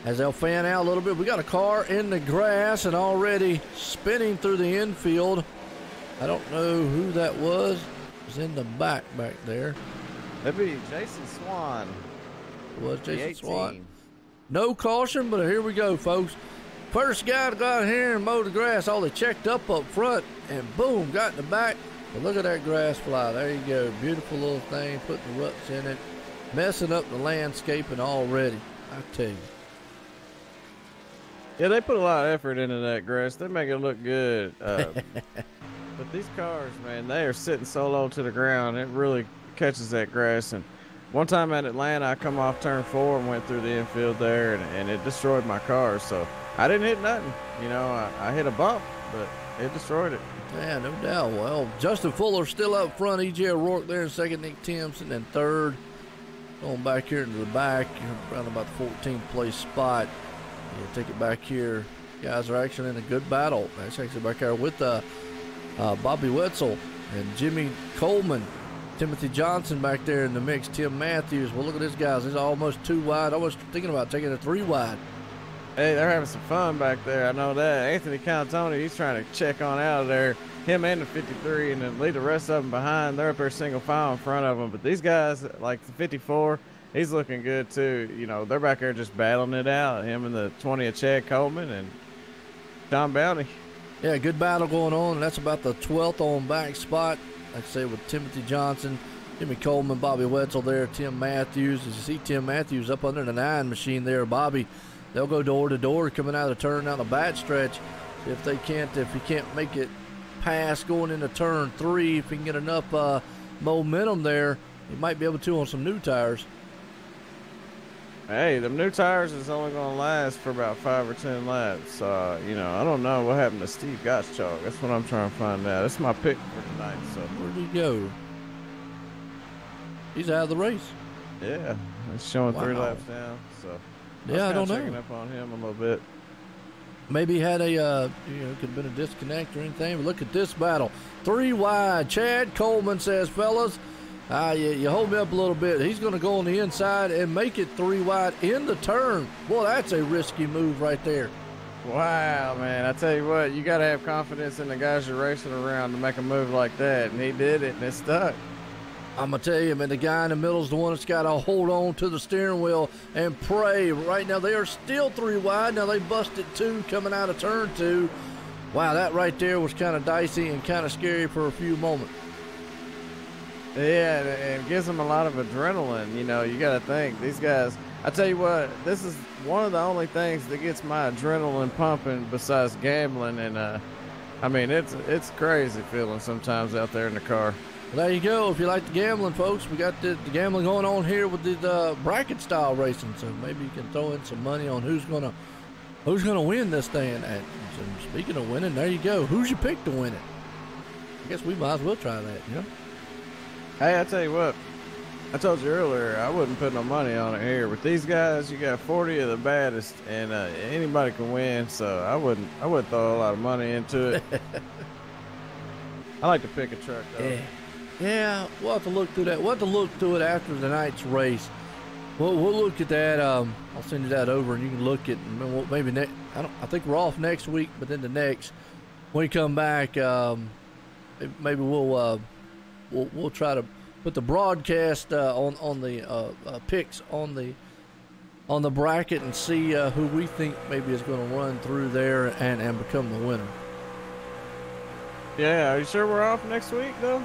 As they'll fan out a little bit, we got a car in the grass and already spinning through the infield. I don't know who that was. It was in the back there. That'd be Jason Swan. It was Jason Swan. No caution, but here we go, folks. First guy to go out here and mow the grass. All they checked up front, and boom, got in the back. But look at that grass fly. There you go. Beautiful little thing, putting the ruts in it, messing up the landscaping already, I tell you. Yeah, they put a lot of effort into that grass. They make it look good. But these cars, man, they are sitting so low to the ground. It really catches that grass. And one time at Atlanta, I come off turn 4 and went through the infield there, and it destroyed my car. So I didn't hit nothing. You know, I hit a bump, but it destroyed it. Yeah, no doubt. Well, Justin Fuller still up front. E.J. O'Rourke there in second. Nick Timms in third. Going back here into the back, around about the 14th place spot. Take it back here. Guys are actually in a good battle. That's actually back there with Bobby Wetzel and Jimmy Coleman. Timothy Johnson back there in the mix. Tim Matthews. Well, look at this, guys. He's almost 2 wide. Almost thinking about taking a 3 wide. Hey, they're having some fun back there. I know that. Anthony Cantoni, he's trying to check on out of there. Him and the 53, and then leave the rest of them behind. They're up there single file in front of them. But these guys, like the 54, he's looking good too. You know, they're back there just battling it out. Him and the 20 of Chad Coleman and Don Bounty. Yeah, good battle going on. And that's about the 12th on back spot. Like I say, with Timothy Johnson, Jimmy Coleman, Bobby Wetzel there, Tim Matthews. As you see Tim Matthews up under the 9 machine there, Bobby, they'll go door to door coming out of the turn down the back stretch. If he can't make it past going into turn 3, if he can get enough momentum there, he might be able to on some new tires. Hey, them new tires is only going to last for about 5 or 10 laps. You know, I don't know what happened to Steve Gottschalk. That's what I'm trying to find out. That's my pick for tonight. So where'd he go? He's out of the race. Yeah, it's showing 3 laps down. So yeah, I don't know. Checking up on him a little bit. Maybe he had a, could have been a disconnect or anything. But look at this battle. 3 wide. Chad Coleman says, fellas, you hold me up a little bit. He's going to go on the inside and make it 3 wide in the turn. Boy, that's a risky move right there. Wow, man. I tell you what, you got to have confidence in the guys you're racing around to make a move like that. And he did it, and it stuck. I'm going to tell you, man, the guy in the middle is the one that's got to hold on to the steering wheel and pray. Right now, they are still 3 wide. Now, they busted 2 coming out of turn 2. Wow, that right there was kind of dicey and kind of scary for a few moments. Yeah, and it gives them a lot of adrenaline. You know, you got to think, these guys, I tell you what, this is one of the only things that gets my adrenaline pumping besides gambling. And, I mean, it's crazy feeling sometimes out there in the car. Well, there you go. If you like the gambling, folks, we got the gambling going on here with the bracket style racing. So maybe you can throw in some money on who's gonna win this thing. And speaking of winning, there you go. Who's your pick to win it? I guess we might as well try that, you know? Hey, I tell you what, I told you earlier I wouldn't put no money on it here. With these guys, you got 40 of the baddest, and anybody can win. So I wouldn't throw a lot of money into it. I like to pick a truck though. Yeah, we'll have to look through that. We'll have to look through it after tonight's race. We'll look at that. I'll send you that over, and you can look at maybe next. I think we're off next week, but then the next when we come back, maybe we'll try to put the broadcast on the picks on the bracket and see who we think maybe is going to run through there and become the winner. Yeah, are you sure we're off next week though?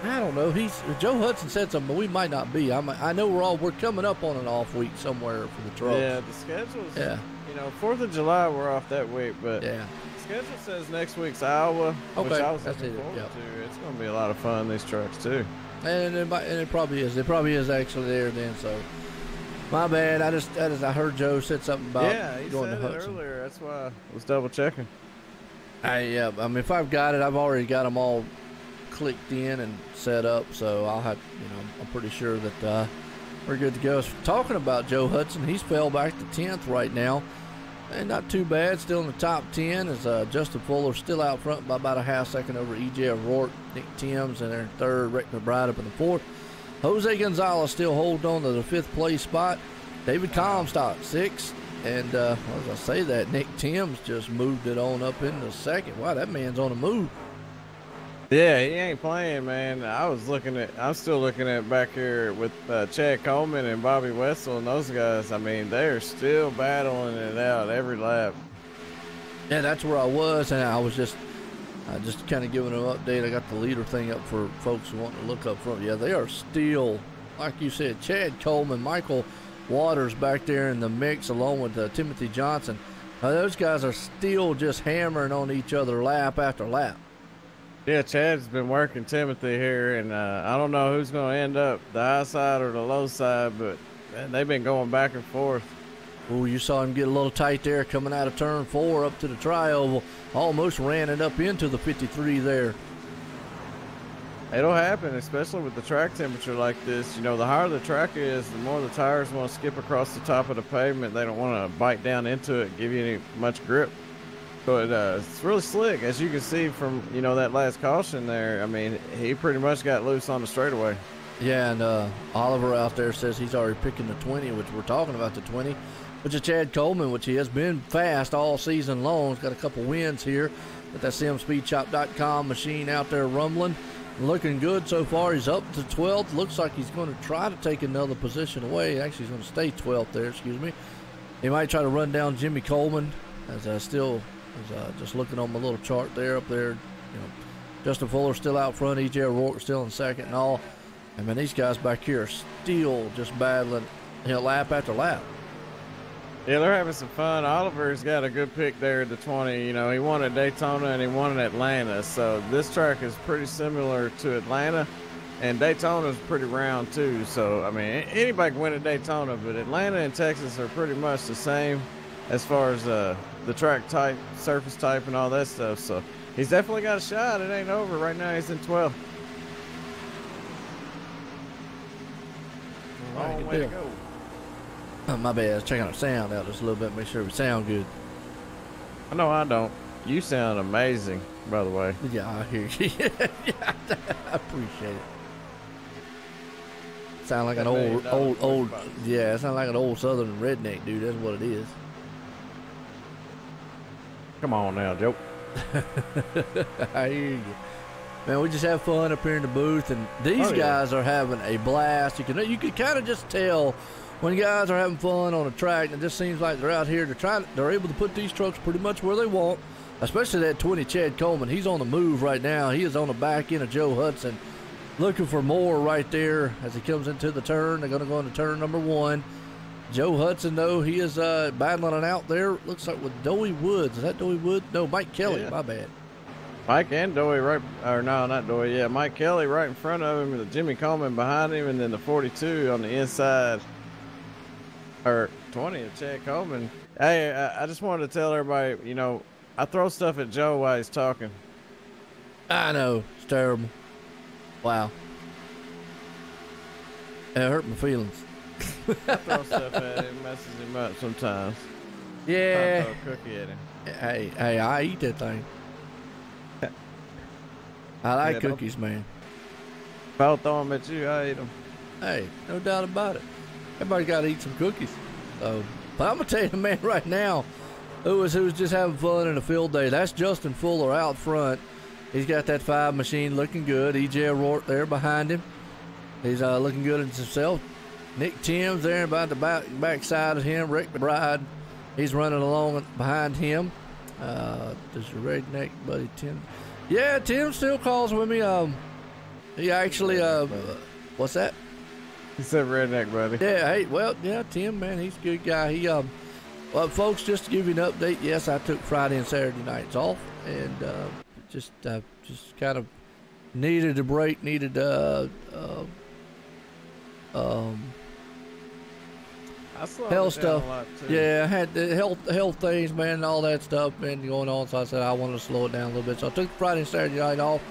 I don't know. Joe Hudson said something, but we might not be. I know we're coming up on an off week somewhere for the trucks. Yeah, the schedule's. Yeah. You know, 4th of July we're off that week, but yeah. The schedule says next week's Iowa, which I was looking forward to. It's going to be a lot of fun. These trucks too. And it probably is. It probably is actually there then. So my bad. I heard Joe said something about he going said to Hudson. It earlier. That's why I was double checking. I mean, if I've got it, I've already got them all clicked in and set up, so I'll have, I'm pretty sure that we're good to go. So talking about Joe Hudson, he's fell back to 10th right now, and not too bad, still in the top 10 as Justin Fuller still out front by about a half second over EJ O'Rourke, Nick Timms in their 3rd, Rick McBride up in the 4th. Jose Gonzalez still holding on to the 5th place spot. David Comstock 6th, and as I say that, Nick Timms just moved it on up into 2nd. Wow, that man's on the move. Yeah, he ain't playing, man. I'm still looking at back here with Chad Coleman and Bobby Wetzel and those guys. I mean, they're still battling it out every lap. Yeah, that's where I was, and I was just kind of giving an update. I got the leader thing up for folks who want to look up front. Yeah, they are still, like you said, Chad Coleman, Michael Waters back there in the mix along with Timothy Johnson. Those guys are still just hammering on each other lap after lap. Yeah, Chad's been working Timothy here, and I don't know who's going to end up, the high side or the low side, but man, they've been going back and forth. Oh, you saw him get a little tight there coming out of turn 4 up to the tri-oval. Almost ran it up into the 53 there. It'll happen, especially with the track temperature like this. You know, the higher the track is, the more the tires want to skip across the top of the pavement. They don't want to bite down into it, give you any much grip. But it's really slick, as you can see from, you know, that last caution there. I mean, he pretty much got loose on the straightaway. Yeah, and Oliver out there says he's already picking the 20, which we're talking about the 20, which is Chad Coleman, which he has been fast all season long. He's got a couple wins here with that SimSpeedShop.com machine out there rumbling. Looking good so far. He's up to 12th. Looks like he's going to try to take another position away. Actually, he's going to stay 12th there, excuse me. He might try to run down Jimmy Coleman, as I still just looking on my little chart there up there. You know, Justin Fuller still out front. E.J. O'Rourke still in second and all. I mean, these guys back here are still just battling, you know, lap after lap. Yeah, they're having some fun. Oliver's got a good pick there at the 20. You know, he won at Daytona and he won at Atlanta. So this track is pretty similar to Atlanta. And Daytona's pretty round too. So, I mean, anybody can win at Daytona, but Atlanta and Texas are pretty much the same as far as the track type, surface type, and all that stuff. So he's definitely got a shot. It ain't over. Right now he's in 12th. Long way to go. Oh, my bad. I was checking our sound out just a little bit, make sure we sound good. I know I don't. You sound amazing, by the way. Yeah, I hear you. Yeah, I appreciate it. Sound like an old, yeah, it sound like an old southern redneck, dude. That's what it is. Come on now, Joe. I hear you. Man, we just have fun up here in the booth, and these guys are having a blast. You can kind of just tell when guys are having fun on a track, and it just seems like they're out here. They're able to put these trucks pretty much where they want, especially that 20 Chad Coleman. He's on the move right now. He is on the back end of Joe Hudson, looking for more right there as he comes into the turn. They're going to go into turn number 1. Joe Hudson, though, he is battling it out there. Looks like with Doey Woods. Is that Doey Woods? No, Mike Kelly. Yeah. My bad. Mike and Doey not Doey. Yeah, Mike Kelly right in front of him, with Jimmy Coleman behind him, and then the 42 on the inside. Or 20 of Chad Coleman. Hey, I just wanted to tell everybody, you know, I throw stuff at Joe while he's talking. I know. It's terrible. Wow. It hurt my feelings. I throw stuff at him, messes him up sometimes. Yeah. Throw a cookie at him. Hey, I eat that thing. I like cookies, man. If I'll throw them at you, I eat them. Hey, no doubt about it. Everybody's got to eat some cookies. So, but I'm going to tell you, man, right now, who's just having fun in a field day, that's Justin Fuller out front. He's got that 5 machine looking good. E.J. O'Rourke there behind him. He's looking good in himself. Nick Timms there about the back side of him. Rick McBride, he's running along behind him. Does your redneck buddy Tim? Yeah, Tim still calls with me. He actually, what's that? He said redneck, buddy. Yeah, hey, well, yeah, Tim, man, he's a good guy. He, well, folks, just to give you an update, yes, I took Friday and Saturday nights off, and just kind of needed a break, needed health stuff. Yeah, I had the health things, man, and all that stuff been going on. So I said I wanted to slow it down a little bit. So I took Friday and Saturday night off.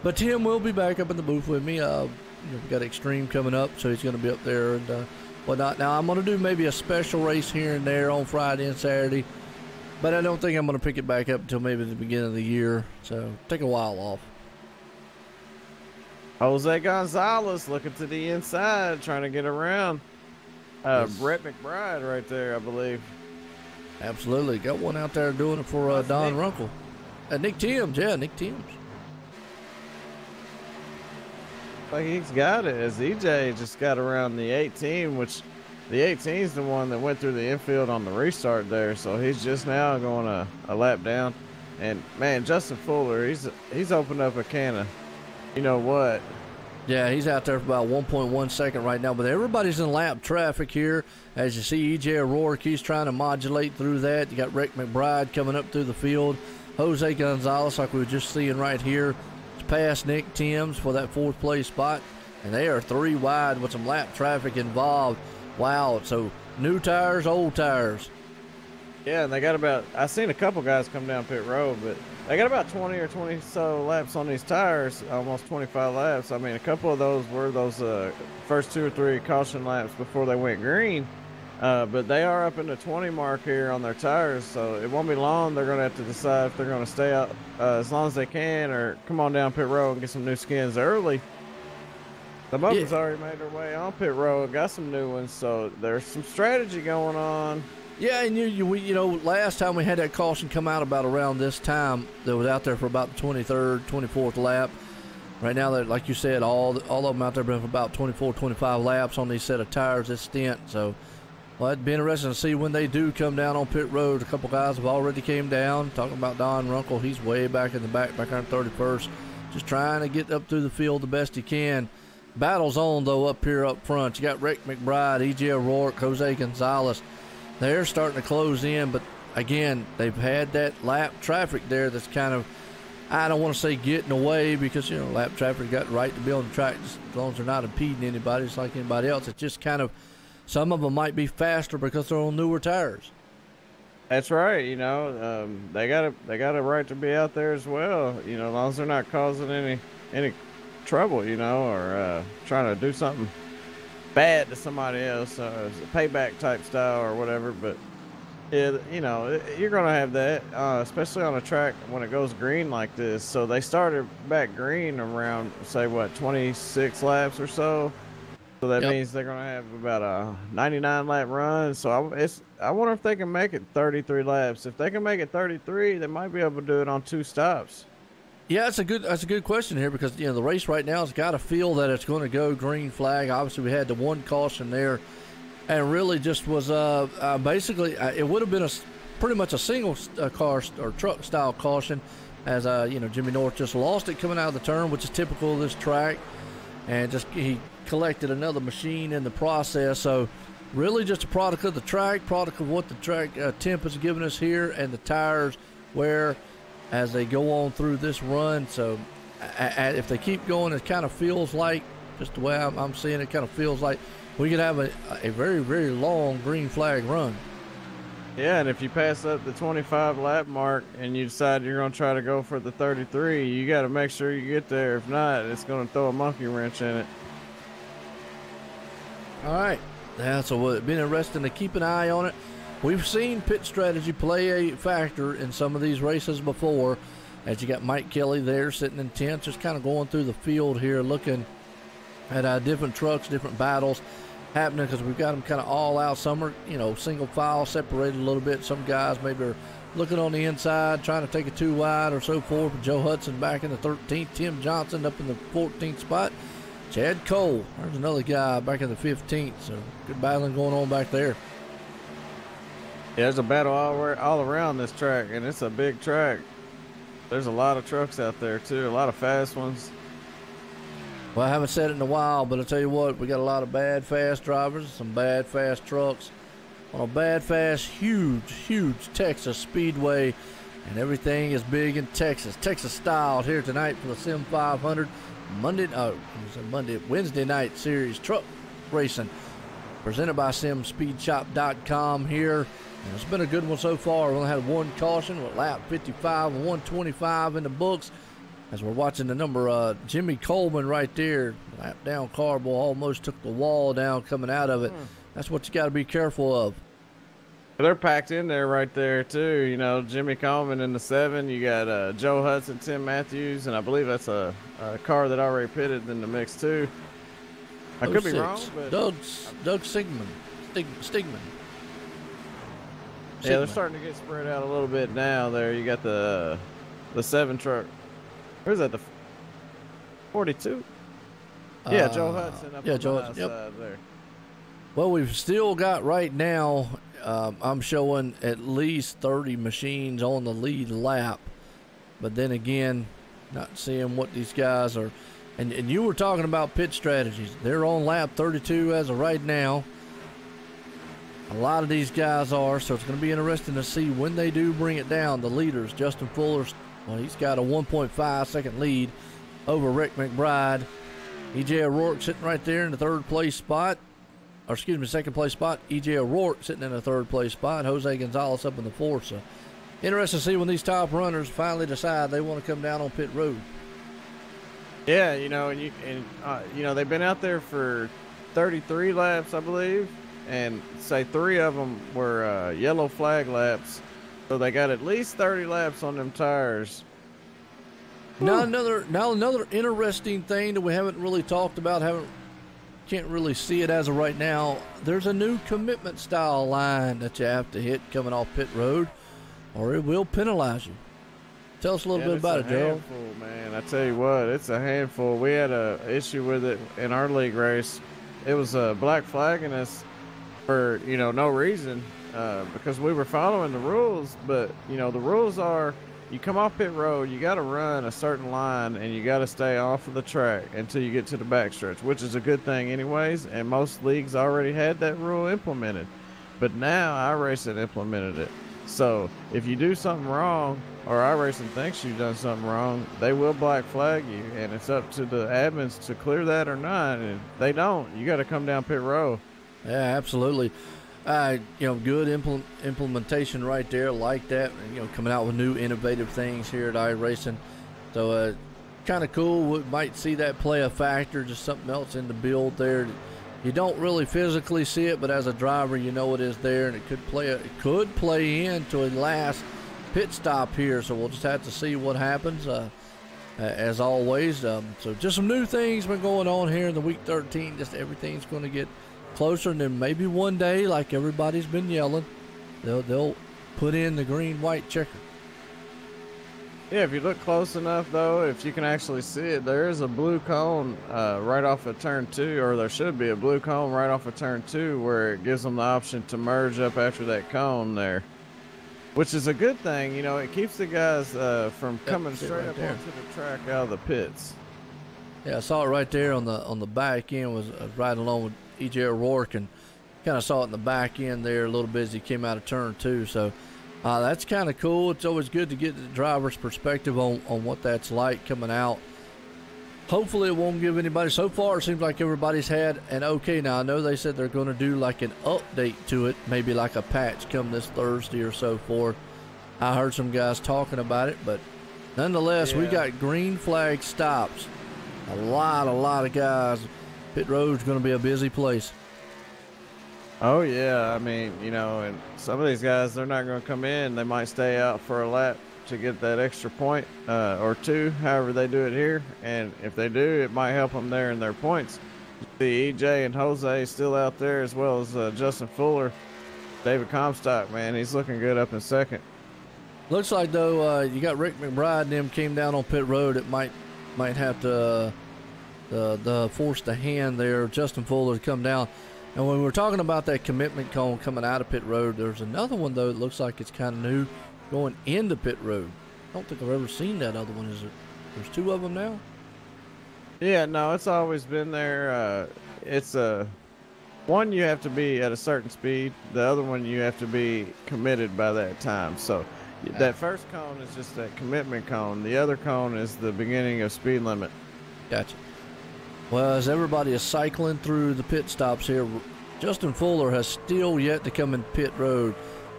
But Tim will be back up in the booth with me. We've got Extreme coming up, so he's going to be up there and whatnot. Now I'm going to do maybe a special race here and there on Friday and Saturday, but I don't think I'm going to pick it back up until maybe the beginning of the year. So take a while off. Jose Gonzalez looking to the inside, trying to get around. Brett McBride right there, I believe. Absolutely. Got one out there doing it for Don Runkle. Nick Timms. Yeah, Nick Timms. Like he's got it, as EJ just got around the 18, which the 18 is the one that went through the infield on the restart there. So he's just now going a lap down. And, man, Justin Fuller, he's opened up a can of you know what. Yeah, he's out there for about 1.1 second right now, but everybody's in lap traffic here. As you see, E.J. O'Rourke, he's trying to modulate through that. You got Rick McBride coming up through the field. Jose Gonzalez, like we were just seeing right here, is past Nick Timms for that 4th place spot, and they are 3 wide with some lap traffic involved. Wow, so new tires, old tires. Yeah, and they got about, I seen a couple guys come down pit road, but they got about 20 or 20 so laps on these tires, almost 25 laps. I mean, a couple of those were those first 2 or 3 caution laps before they went green. But they are up in the 20 mark here on their tires, so it won't be long. They're going to have to decide if they're going to stay out as long as they can or come on down pit road and get some new skins early. Some of them's already made their way on pit road, got some new ones, so there's some strategy going on. Yeah, and you know, last time we had that caution come out about around this time, that was out there for about the 23rd, 24th lap. Right now, that, like you said, all of them out there been for about 24, 25 laps on these set of tires this stint. So, well, it'd be interesting to see when they do come down on pit road. A couple guys have already came down. Talking about Don Runkle, he's way back in the back on 31st, just trying to get up through the field the best he can. Battle's on, though, up here up front. You got Rick McBride, E.J. O'Rourke, Jose Gonzalez. They're starting to close in, but again, they've had that lap traffic there that's kind of, I don't want to say getting away, because, you know, lap traffic got the right to be on the track as long as they're not impeding anybody. It's like anybody else. It's just kind of, some of them might be faster because they're on newer tires. That's right. You know, they got a right to be out there as well. You know, as long as they're not causing any trouble, you know, or trying to do something bad to somebody else, a payback type style or whatever. But yeah, you know, you're gonna have that, especially on a track when it goes green like this. So they started back green around, say, what, 26 laps or so. So that means they're gonna have about a 99 lap run. So I wonder if they can make it 33 laps. If they can make it 33, they might be able to do it on 2 stops. Yeah, that's a good question here, because, you know, the race right now has got to feel that it's going to go green flag. Obviously, we had the one caution there, and really just was basically it would have been pretty much a single car or truck style caution, as you know, Jimmy North just lost it coming out of the turn, which is typical of this track, and just he collected another machine in the process. So really just a product of the track, product of what the track temp is giving us here, and the tires wear as they go on through this run. So if they keep going, it kind of feels like, just the way I'm seeing it, kind of feels like we could have a very, very long green flag run. Yeah, and if you pass up the 25 lap mark and you decide you're going to try to go for the 33, you got to make sure you get there. If not, it's going to throw a monkey wrench in it. All right. Yeah, so it's been interesting to keep an eye on it. We've seen pit strategy play a factor in some of these races before, as you got Mike Kelly there sitting in 10th, just kind of going through the field here, looking at different trucks, different battles happening, because we've got them kind of all out. Some are, you know, single file, separated a little bit. Some guys maybe are looking on the inside, trying to take it too wide or so forth. Joe Hudson back in the 13th, Tim Johnson up in the 14th spot. Chad Cole, there's another guy back in the 15th, so good battling going on back there. Yeah, there's a battle all around this track, and it's a big track. There's a lot of trucks out there, too, a lot of fast ones. Well, I haven't said it in a while, but I'll tell you what, we got a lot of bad, fast drivers, some bad, fast trucks on a bad, fast, huge Texas Speedway, and everything is big in Texas. Texas style here tonight for the Sim500 Wednesday night series truck racing, presented by SimSpeedShop.com here. And it's been a good one so far. We only had one caution with lap 55 and 125 in the books. As we're watching the number Jimmy Coleman right there, lap down carbo, almost took the wall down coming out of it. That's what you got to be careful of. They're packed in there right there too. You know, Jimmy Coleman in the 7. You got Joe Hudson, Tim Matthews, and I believe that's a car that already pitted in the mix too. I could be wrong, but Doug Stigman. Yeah, they're starting to get spread out a little bit now. There, you got the 7 truck. Where's that? The 42. Yeah, Joe Hudson up on the outside there. Well, we've still got right now, I'm showing at least 30 machines on the lead lap. But then again, not seeing what these guys are. And you were talking about pit strategies. They're on lap 32 as of right now. A lot of these guys are, so it's going to be interesting to see when they do bring it down. The leaders, Justin Fuller, well, he's got a 1.5 second lead over Rick McBride. E.J. O'Rourke sitting right there in the 3rd place spot. or excuse me, second place spot. E.J. O'Rourke sitting in a third place spot. Jose Gonzalez up in the fourth. So interesting to see when these top runners finally decide they want to come down on pit road. Yeah, you know, you know, they've been out there for 33 laps, I believe, and say 3 of them were yellow flag laps, so they got at least 30 laps on them tires. Now another interesting thing that we haven't really talked about, can't really see it as of right now. There's a new commitment style line that you have to hit coming off pit road, or it will penalize you. Tell us a little bit about it, Gerald. Handful, man. I tell you what, it's a handful. We had a issue with it in our league race. It was black flagging us for, you know, no reason, because we were following the rules. But, you know, the rules are you come off pit road, you got to run a certain line, and you got to stay off of the track until you get to the backstretch, which is a good thing anyways. And most leagues already had that rule implemented. But now iRacing implemented it. So if you do something wrong, or iRacing thinks you've done something wrong, they will black flag you, and it's up to the admins to clear that or not. And if they don't, you got to come down pit road. Yeah, absolutely. You know, good implementation right there, like that. You know, coming out with new innovative things here at iRacing. So kind of cool. We might see that play a factor, just something else in the build there. You don't really physically see it, but as a driver, you know it is there, and it could play into a last pit stop here. So we'll just have to see what happens. As always, so just some new things been going on here in the week 13. Just everything's going to get closer, and then maybe one day, like everybody's been yelling, they'll put in the green-white checker. Yeah, if you look close enough, though, if you can actually see it, there is a blue cone right off of turn 2, or there should be a blue cone right off of turn 2, where it gives them the option to merge up after that cone there, which is a good thing. You know, it keeps the guys from coming straight up onto the track out of the pits. Yeah, I saw it right there on the back end. Was right along with E.J. O'Rourke, and kind of saw it in the back end there a little bit as he came out of turn 2. So that's kind of cool. It's always good to get the driver's perspective on what that's like coming out. Hopefully it won't give anybody. So far, it seems like everybody's had an okay. Now, I know they said they're going to do like an update to it, maybe like a patch come this Thursday or so forth. I heard some guys talking about it, but nonetheless, we got green flag stops. A lot of guys. Pit road's going to be a busy place. Oh, yeah. I mean, you know, and some of these guys, they're not going to come in. They might stay out for a lap to get that extra point or two, however they do it here. And if they do, it might help them there in their points. The EJ and Jose still out there, as well as Justin Fuller. David Comstock, man, he's looking good up in second. Looks like, though, you got Rick McBride and them came down on pit road. It might have to force the hand there, Justin Fuller, to come down. And when we're talking about that commitment cone coming out of pit road, there's another one, though, that looks like it's kind of new going into pit road. I don't think I've ever seen that other one. There's 2 of them now? Yeah, no, it's always been there. It's one, you have to be at a certain speed. The other one, you have to be committed by that time. So that first cone is just that commitment cone. The other cone is the beginning of speed limit. Gotcha. Well, as everybody is cycling through the pit stops here, Justin Fuller has still yet to come in pit road.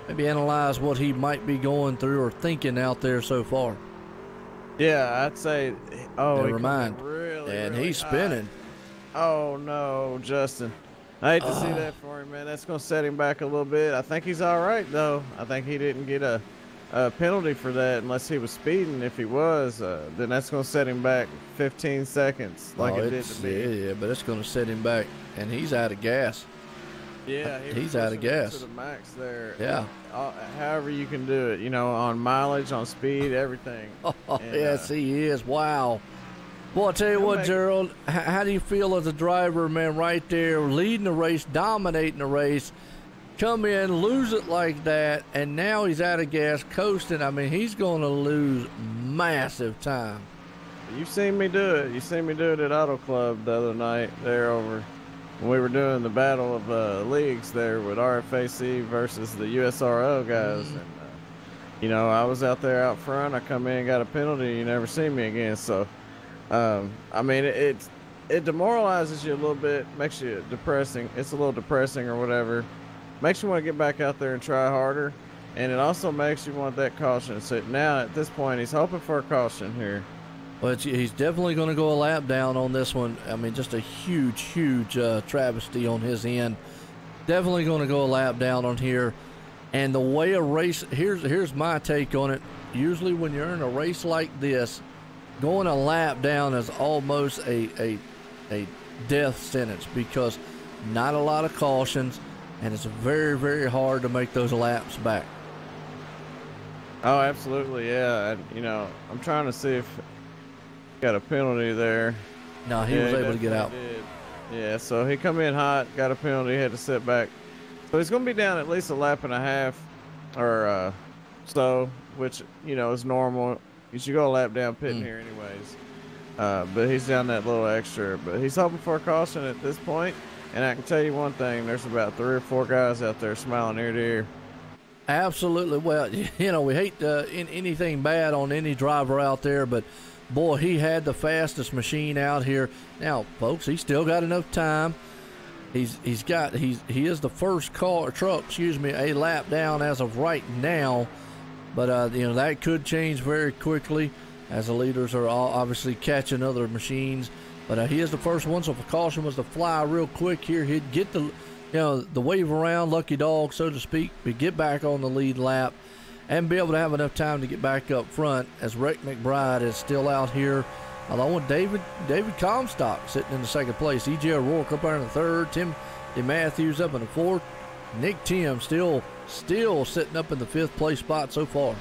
Maybe analyze what he might be going through or thinking out there so far. Yeah, I'd say, never mind. Really, and really he's spinning. Oh, no, Justin. I hate to see that for him, man. That's going to set him back a little bit. I think he's all right, though. I think he didn't get a penalty for that unless he was speeding. If he was, then that's going to set him back 15 seconds like it did to me. Yeah, but it's going to set him back, and he's out of gas. Yeah, he's out of gas. To the max there. Yeah. However you can do it, you know, on mileage, on speed, everything. Yes, he is. Wow. Well, I'll tell you what, Gerald, how do you feel as a driver, man, right there, leading the race, dominating the race, come in, lose it like that, and now he's out of gas, coasting? I mean, he's going to lose massive time. You've seen me do it. You seen me do it at Auto Club the other night there over when we were doing the battle of leagues there with RFAC versus the USRO guys. And, you know, I was out there out front. I come in, got a penalty. You never see me again. So, I mean, it demoralizes you a little bit, makes you depressing. It's a little depressing or whatever. Makes you want to get back out there and try harder. And it also makes you want that caution. So now at this point, he's hoping for a caution here. Well, he's definitely going to go a lap down on this one. I mean, just a huge travesty on his end. Definitely going to go a lap down on here. And the way a race, here's my take on it. Usually when you're in a race like this, going a lap down is almost a death sentence because not a lot of cautions, and it's very, very hard to make those laps back. Oh, absolutely, yeah. You know, I'm trying to see if he got a penalty there. No, he was able to get out. Did. Yeah, so he come in hot, got a penalty, had to sit back. So he's going to be down at least a lap and a half or so, which, you know, is normal. You should go a lap down pitting here anyways. But he's down that little extra. But he's hoping for a caution at this point. And I can tell you one thing, there's about 3 or 4 guys out there smiling ear to ear. Absolutely. Well, you know, we hate anything bad on any driver out there, but boy, he had the fastest machine out here. Now, folks, he's still got enough time. He is the first truck, a lap down as of right now. But you know, that could change very quickly as the leaders are all obviously catching other machines. But he is the first one, so if a caution was to fly real quick here, he'd get the wave around, lucky dog, so to speak, but get back on the lead lap and be able to have enough time to get back up front as Rick McBride is still out here along with David Comstock sitting in the second place. E.J. O'Rourke up there in the third, Tim Matthews up in the fourth, Nick Tim still sitting up in the 5th place spot so far.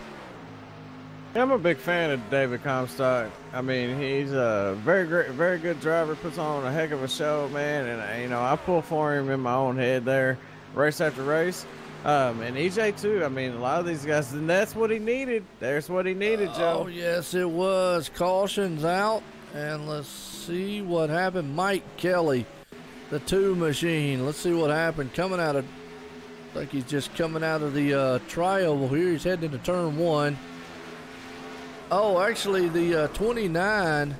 I'm a big fan of David Comstock. I mean, he's a very good driver, puts on a heck of a show, man. And, you know, I pull for him in my own head there, race after race. And EJ too. I mean, a lot of these guys, and that's what he needed. There's what he needed, Joe. Oh, yes, it was. Caution's out. And let's see what happened. Mike Kelly, the 2 machine. Let's see what happened. Coming out of, like he's just coming out of the tri-oval here. He's heading into turn 1. Oh, actually, the 29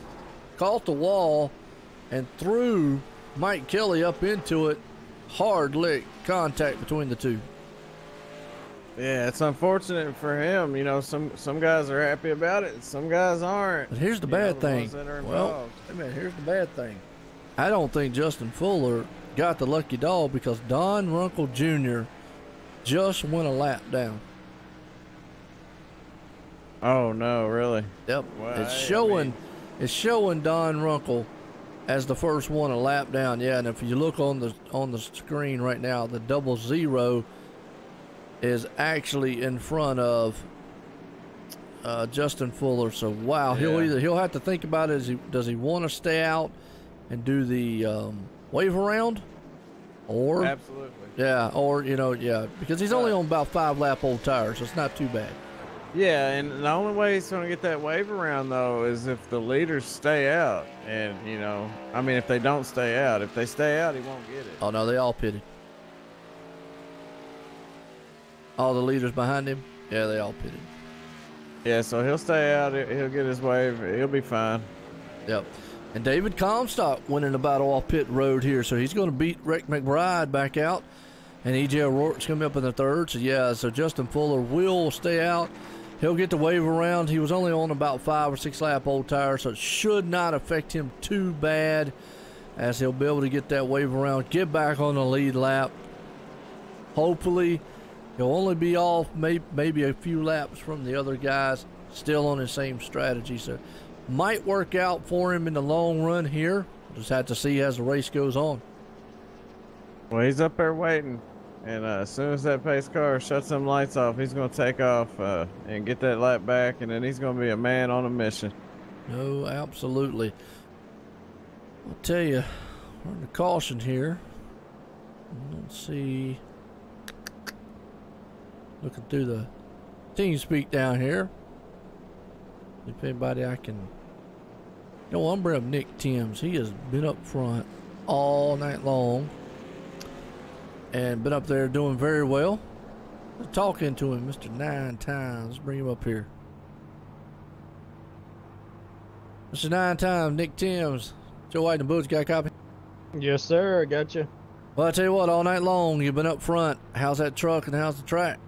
caught the wall and threw Mike Kelly up into it. Hard lick contact between the two. Yeah, it's unfortunate for him. You know, some guys are happy about it, some guys aren't. But here's the bad thing. Well, here's the bad thing. I don't think Justin Fuller got the lucky dog because Don Runkle Jr. just went a lap down. Oh no, really? Yep. Well, it's showing Don Runkle as the first one a lap down. Yeah, and if you look on the screen right now, the 00 is actually in front of Justin Fuller. So wow, yeah. he'll have to think about it. Does he want to stay out and do the wave around, or absolutely, yeah, or because he's only on about 5 lap old tires, so it's not too bad. Yeah, and the only way he's going to get that wave around, though, is if the leaders stay out. And, if they don't stay out. If they stay out, he won't get it. Oh, no, they all pitted. All the leaders behind him? Yeah, they all pitted. Yeah, so he'll stay out. He'll get his wave. He'll be fine. Yep. And David Comstock winning the battle off pit road here, so he's going to beat Rick McBride back out. And E.J. O'Rourke's coming up in the third. So Justin Fuller will stay out. He'll get the wave around. He was only on about 5 or 6 lap old tires, so it should not affect him too bad as he'll be able to get that wave around, get back on the lead lap. Hopefully, he'll only be off maybe a few laps from the other guys, still on the same strategy. So might work out for him in the long run here. Just have to see as the race goes on. Well, he's up there waiting. And as soon as that pace car shuts them lights off, he's going to take off and get that lap back, and then he's going to be a man on a mission. No, absolutely. I'll tell you, we're in the caution here. Let's see. Looking through the team speak down here. If anybody I can... I'm bringing up Nick Timms. He has been up front all night long. And been up there doing very well. Let's talk into him, Mr. 9 times. Let's bring him up here. Mr. 9 times, Nick Timms. Joe White and the Boots, got a copy? Yes, sir. I got you. Well, I tell you what, all night long, you've been up front. How's that truck and how's the track?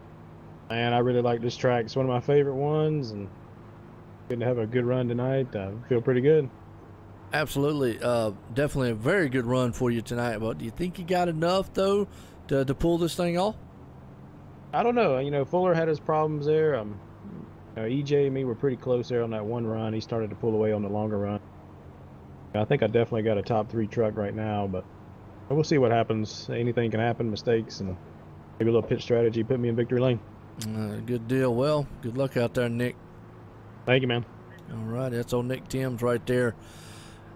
Man, I really like this track. It's one of my favorite ones, and going to have a good run tonight. I feel pretty good. Absolutely. Definitely a very good run for you tonight. But do you think you got enough, though, to pull this thing off? I don't know. You know, Fuller had his problems there. EJ and me were pretty close there on that one run. He started to pull away on the longer run. I think I definitely got a top 3 truck right now, but we'll see what happens. Anything can happen, mistakes, and maybe a little pit strategy put me in victory lane. Good deal. Well, good luck out there, Nick. Thank you, man. All right, that's old Nick Timms right there.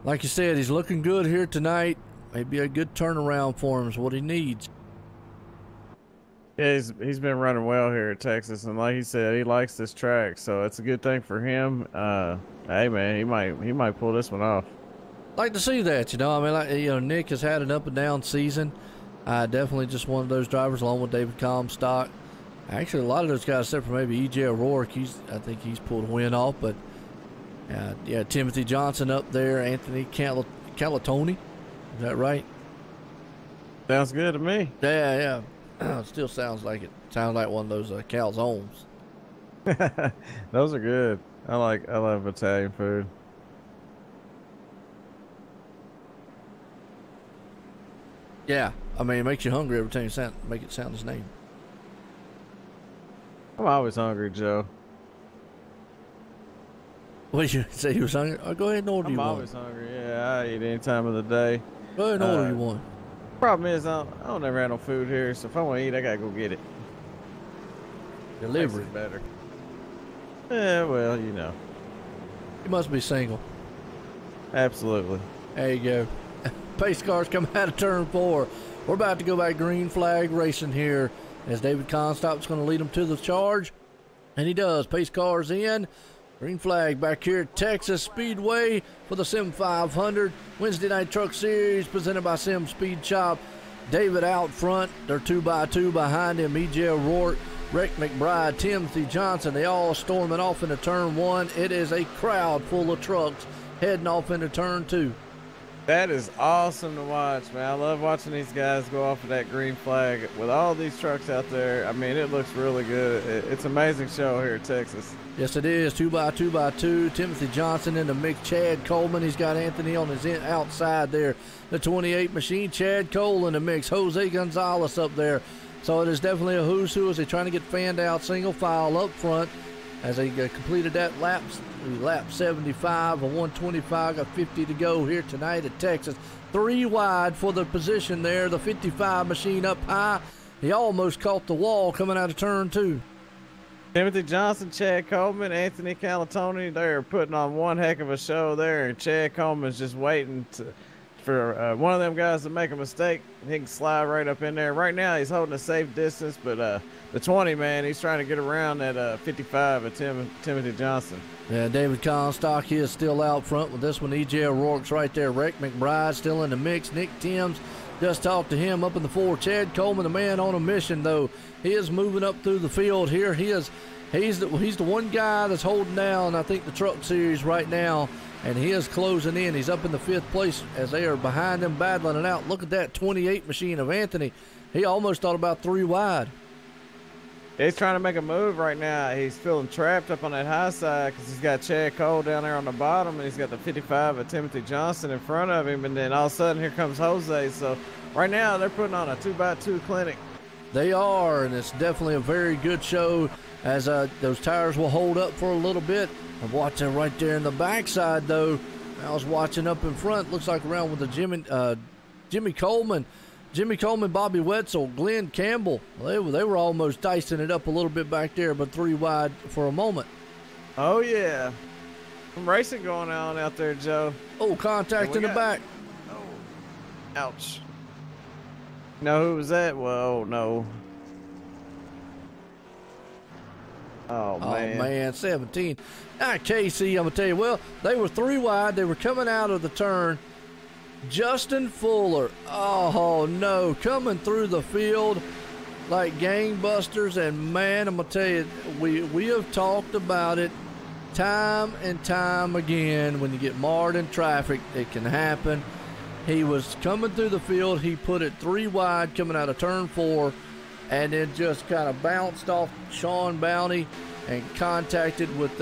Like you said, he's looking good here tonight. Maybe a good turnaround for him is what he needs. Yeah, he's been running well here at Texas, and like he said, he likes this track, so it's a good thing for him. Hey man, he might pull this one off. Like to see that, you know. I mean, like, you know, Nick has had an up and down season. Definitely just one of those drivers, along with David Comstock. Actually, a lot of those guys, except for maybe EJ O'Rourke, I think he's pulled a win off. But yeah, Timothy Johnson up there, Anthony Calatoni, is that right? Sounds good to me. Yeah. Still sounds like it. Sounds like one of those calzones. Those are good. I love Italian food. Yeah, I mean, it makes you hungry every time you make it sound his name. I'm always hungry, Joe. What did you say? You was hungry? Go ahead and order you one. I'm always hungry. Yeah, I eat any time of the day. Go ahead and order you one. Problem is, I don't ever have no food here, so if I want to eat, I gotta go get it. Delivery. Makes it better. Yeah, well, you know. You must be single. Absolutely. There you go. Pace cars coming out of turn 4. We're about to go back green flag racing here as David Comstock's going to lead them to the charge. And he does. Pace cars in. Green flag back here at Texas Speedway for the Sim500 Wednesday Night Truck Series presented by Sim Speed Shop. David out front. They're 2x2 behind him. EJ O'Rourke, Rick McBride, Timothy Johnson. They all storming off into turn 1. It is a crowd full of trucks heading off into turn 2. That is awesome to watch, man. I love watching these guys go off of that green flag with all these trucks out there. I mean, it looks really good. It's an amazing show here in Texas. Yes, it is. 2x2x2. Timothy Johnson in the mix. Chad Coleman. He's got Anthony on his outside there. The 28 machine. Chad Cole in the mix. Jose Gonzalez up there. So it is definitely a who's who as they trying to get fanned out single file up front as they completed that lap 75, a 125, got 50 to go here tonight at Texas. 3 wide for the position there. The 55 machine up high. He almost caught the wall coming out of turn 2. Timothy Johnson, Chad Coleman, Anthony Calatoni, they're putting on one heck of a show there, and Chad Coleman's just waiting for one of them guys to make a mistake. He can slide right up in there. Right now, he's holding a safe distance, but the 20, man, he's trying to get around that 55 of Timothy Johnson. Yeah, David Comstock, he is still out front with this one. EJ O'Rourke's right there. Rick McBride still in the mix. Nick Timms, just talked to him up in the 4. Chad Coleman, the man on a mission, though. He is moving up through the field here. He's the one guy that's holding down, I think, the truck series right now, and he is closing in. He's up in the 5th place as they are behind him battling it out. Look at that 28 machine of Anthony. He almost thought about 3 wide. He's trying to make a move right now. He's feeling trapped up on that high side because he's got Chad Cole down there on the bottom, and he's got the 55 of Timothy Johnson in front of him, and then all of a sudden here comes Jose. So right now they're putting on a 2x2 clinic. They are, and it's definitely a very good show as those tires will hold up for a little bit. I'm watching right there in the backside, though. I was watching up in front. Looks like around with the Jimmy Coleman, Bobby Wetzel, Glenn Campbell. They were almost dicing it up a little bit back there, but 3 wide for a moment. Oh, yeah. Some racing going on out there, Joe. Oh, contact in the back. Oh, ouch. You know who was that? Well, no. Oh, man. 17. Casey, I'm going to tell you, well, they were 3 wide. They were coming out of the turn. Justin Fuller, oh no, coming through the field like gangbusters, and man, I'm gonna tell you, we have talked about it time and time again, when you get marred in traffic, it can happen. He was coming through the field. He put it 3 wide coming out of turn 4, and then just kind of bounced off Sean Bounty and contacted with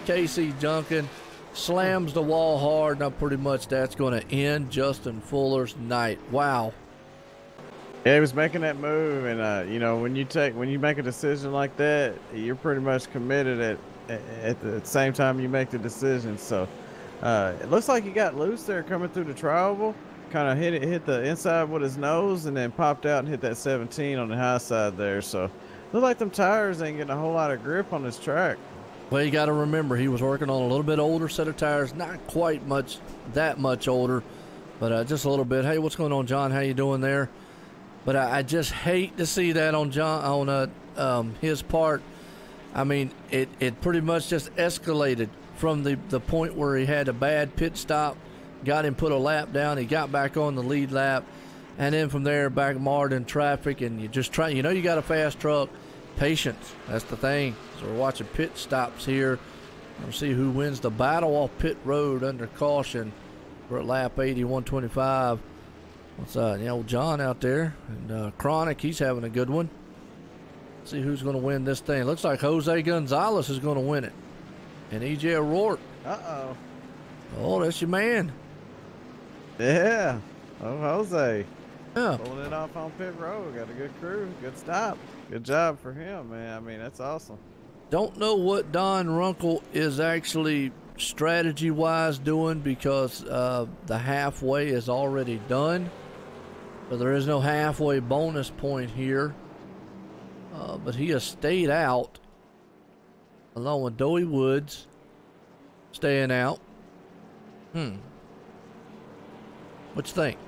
Casey Duncan. Slams the wall hard. Now pretty much that's going to end Justin Fuller's night. Wow. Yeah, he was making that move, and you know, when you make a decision like that, you're pretty much committed at the same time you make the decision. So it looks like he got loose there coming through the tri-oval, kind of hit the inside with his nose, and then popped out and hit that 17 on the high side there. So look like them tires ain't getting a whole lot of grip on this track. Well, you got to remember, he was working on a little bit older set of tires, not quite that much older, but just a little bit. Hey, what's going on, John? How you doing there? But I just hate to see that on his part. I mean, it pretty much just escalated from the point where he had a bad pit stop, got him put a lap down, he got back on the lead lap, and then from there back marred in traffic, and you just try. You know, you got a fast truck. Patience, that's the thing. So we're watching pit stops here. We'll see who wins the battle off pit road under caution. We're at lap 80, 125. What's old John out there, and Chronic, he's having a good one. See who's going to win this thing. Looks like Jose Gonzalez is going to win it, and EJ O'Rourke. Oh, that's your man. Yeah. Oh, Jose. Yeah. Pulling it off on pit road. Got a good crew. Good stop. Good job for him, man. I mean, that's awesome. Don't know what Don Runkle is actually strategy-wise doing, because the halfway is already done. So there is no halfway bonus point here. But he has stayed out, along with Doey Woods staying out. What you think?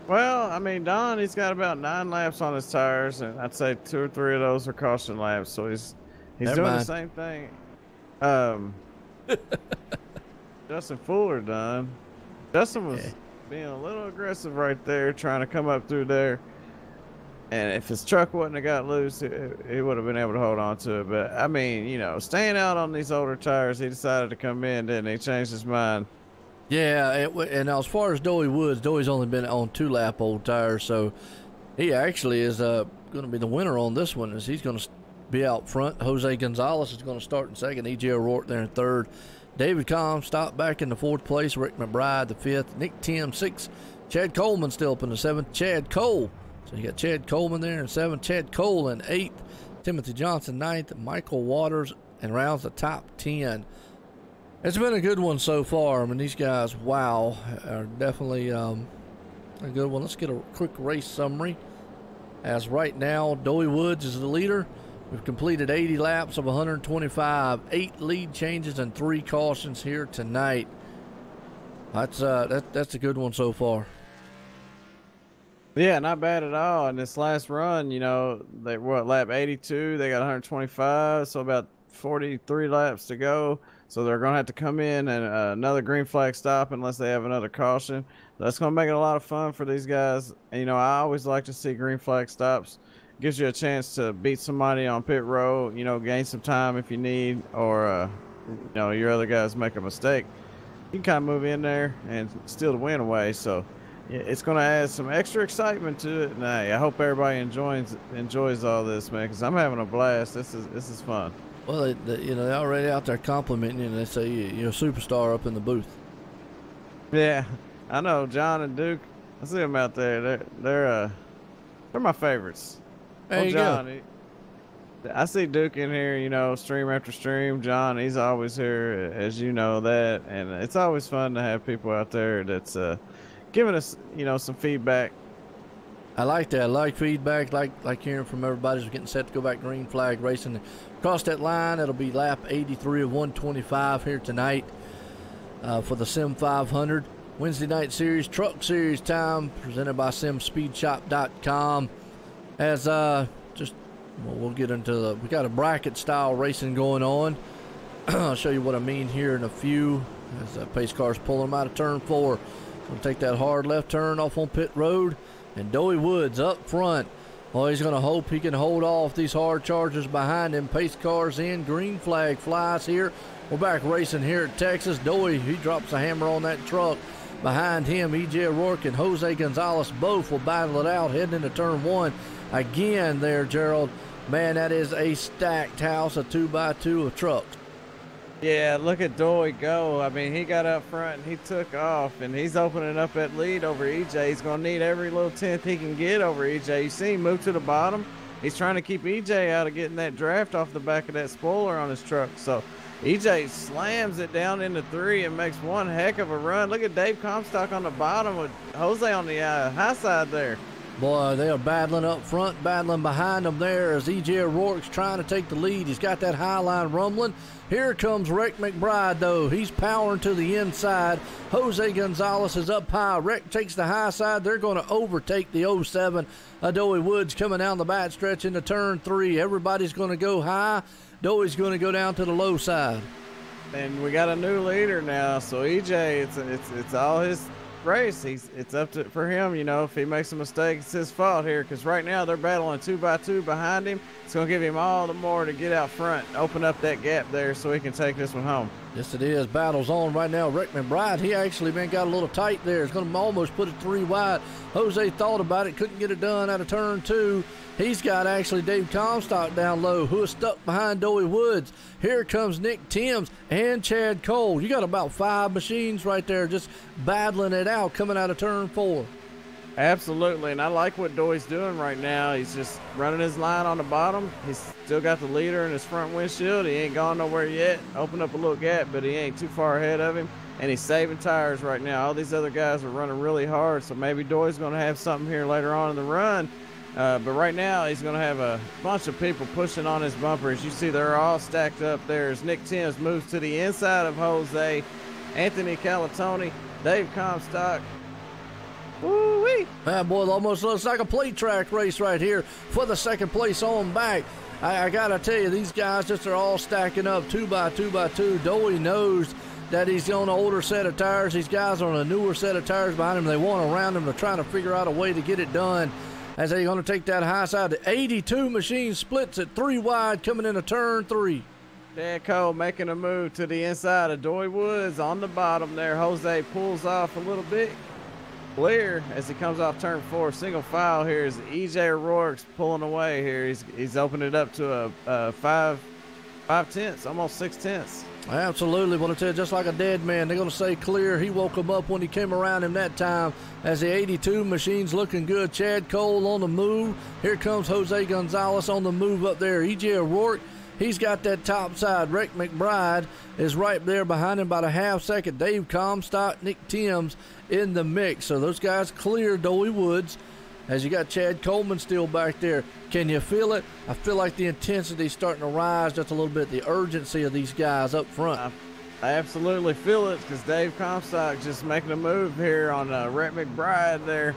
Well, I mean, Don, he's got about 9 laps on his tires, and I'd say 2 or 3 of those are caution laps. So he's doing the same thing. Justin Fuller done. Justin was being a little aggressive right there, trying to come up through there. And if his truck wouldn't have got loose, he would have been able to hold on to it. But, I mean, you know, staying out on these older tires, he decided to come in, didn't he? Changed his mind. Yeah, and as far as Doey Woods, Doey's only been on 2-lap old tires, so he actually is going to be the winner on this one, as he's going to be out front. Jose Gonzalez is going to start in second. EJ O'Rourke there in third. David Combs stopped back in the 4th place. Rick McBride the 5th. Nick Tim 6th. Chad Coleman still up in the 7th. Chad Cole. So you got Chad Coleman there in 7th. Chad Cole in 8th. Timothy Johnson 9th. Michael Waters, and rounds the top 10. It's been a good one so far. I mean, these guys, wow, are definitely a good one. Let's get a quick race summary. As right now, Doey Woods is the leader. We've completed 80 laps of 125, 8 lead changes and 3 cautions here tonight. That's a good one so far. Yeah, not bad at all. In this last run, you know, they were at lap 82. They got 125, so about 43 laps to go. So they're going to have to come in and another green flag stop unless they have another caution. That's going to make it a lot of fun for these guys. And, you know, I always like to see green flag stops. Gives you a chance to beat somebody on pit road, you know, gain some time if you need, or, you know, your other guys make a mistake. You can kind of move in there and steal the win away. So yeah, it's going to add some extra excitement to it. And I hope everybody enjoys all this, man, because I'm having a blast. This is fun. Well, you know, they're already out there complimenting you, and they say you're a superstar up in the booth. Yeah, I know. John and Duke, I see them out there. They're my favorites. There you John, go. I see Duke in here, you know, stream after stream. John, he's always here, as you know that, and it's always fun to have people out there that's giving us, you know, some feedback. I like that. I like feedback. Like hearing from everybody. We're getting set to go back green flag racing across that line. It'll be lap 83 of 125 here tonight for the Sim500 Wednesday night series, truck series time, presented by simspeedshop.com. As we'll get into we got a bracket style racing going on. I'll show you what I mean here in a few. As pace cars pulling them out of turn 4. We'll take that hard left turn off on pit road. And Doey Woods up front. Well, he's going to hope he can hold off these hard chargers behind him. Pace cars in. Green flag flies here. We're back racing here at Texas. Dowie, he drops a hammer on that truck. Behind him, E.J. O'Rourke and Jose Gonzalez both will battle it out heading into turn one. Again there, Gerald. Man, that is a stacked house, a 2x2 of trucks. Yeah, look at Dowie go. I mean, he got up front and he took off, and he's opening up that lead over EJ. He's going to need every little tenth he can get over EJ. You see him move to the bottom. He's trying to keep EJ out of getting that draft off the back of that spoiler on his truck. So EJ slams it down into 3 and makes one heck of a run. Look at Dave Comstock on the bottom with Jose on the high side there. Boy, they are battling up front, battling behind them there as E.J. O'Rourke's trying to take the lead. He's got that high line rumbling. Here comes Rick McBride, though. He's powering to the inside. Jose Gonzalez is up high. Rick takes the high side. They're going to overtake the 07. Dowie Woods coming down the back stretch into turn 3. Everybody's going to go high. Dowie's going to go down to the low side. And we got a new leader now. So EJ, it's all his race. It's up to for him, you know. If he makes a mistake, it's his fault here, because right now they're battling 2x2 behind him. It's going to give him all the more to get out front, open up that gap there so he can take this one home. Yes, it is. Battle's on right now. Rick McBride, he actually, man, got a little tight there. It's going to almost put it 3 wide. Jose thought about it, couldn't get it done out of turn 2. He's got actually Dave Comstock down low, who is stuck behind Dowie Woods. Here comes Nick Timms and Chad Cole. You got about 5 machines right there just battling it out coming out of turn 4. Absolutely, and I like what Dowie's doing right now. He's just running his line on the bottom. He's still got the leader in his front windshield. He ain't gone nowhere yet. Opened up a little gap, but he ain't too far ahead of him. And he's saving tires right now. All these other guys are running really hard, so maybe Dowie's going to have something here later on in the run. But right now, he's going to have a bunch of people pushing on his bumper. As you see, they're all stacked up there as Nick Timms moves to the inside of Jose, Anthony Calatoni, Dave Comstock. Woo-wee. Man, boy, it almost looks like a plate track race right here for the second place on back. I got to tell you, these guys just are all stacking up 2x2. Dowie knows that he's on an older set of tires. These guys are on a newer set of tires behind him. They want around him to try to figure out a way to get it done. As they're going to take that high side. The 82 machine splits it 3 wide coming into turn 3. Chad Cole making a move to the inside of Dowie Woods on the bottom there. Jose pulls off a little bit. Clear as he comes off turn 4. Single file here is E.J. O'Rourke's pulling away here. He's opened it up to a 5/10, almost 6/10. Absolutely. Want to tell you, just like a dead man, they're going to say clear. He woke him up when he came around him that time as the 82 machine's looking good. Chad Cole on the move. Here comes Jose Gonzalez on the move up there. E.J. O'Rourke, he's got that top side. Rick McBride is right there behind him about a half second. Dave Comstock, Nick Timms in the mix. So those guys clear Dowie Woods. As you got Chad Coleman still back there. Can you feel it? I feel like the intensity is starting to rise just a little bit, the urgency of these guys up front. I absolutely feel it, because Dave Comstock just making a move here on Rick McBride there.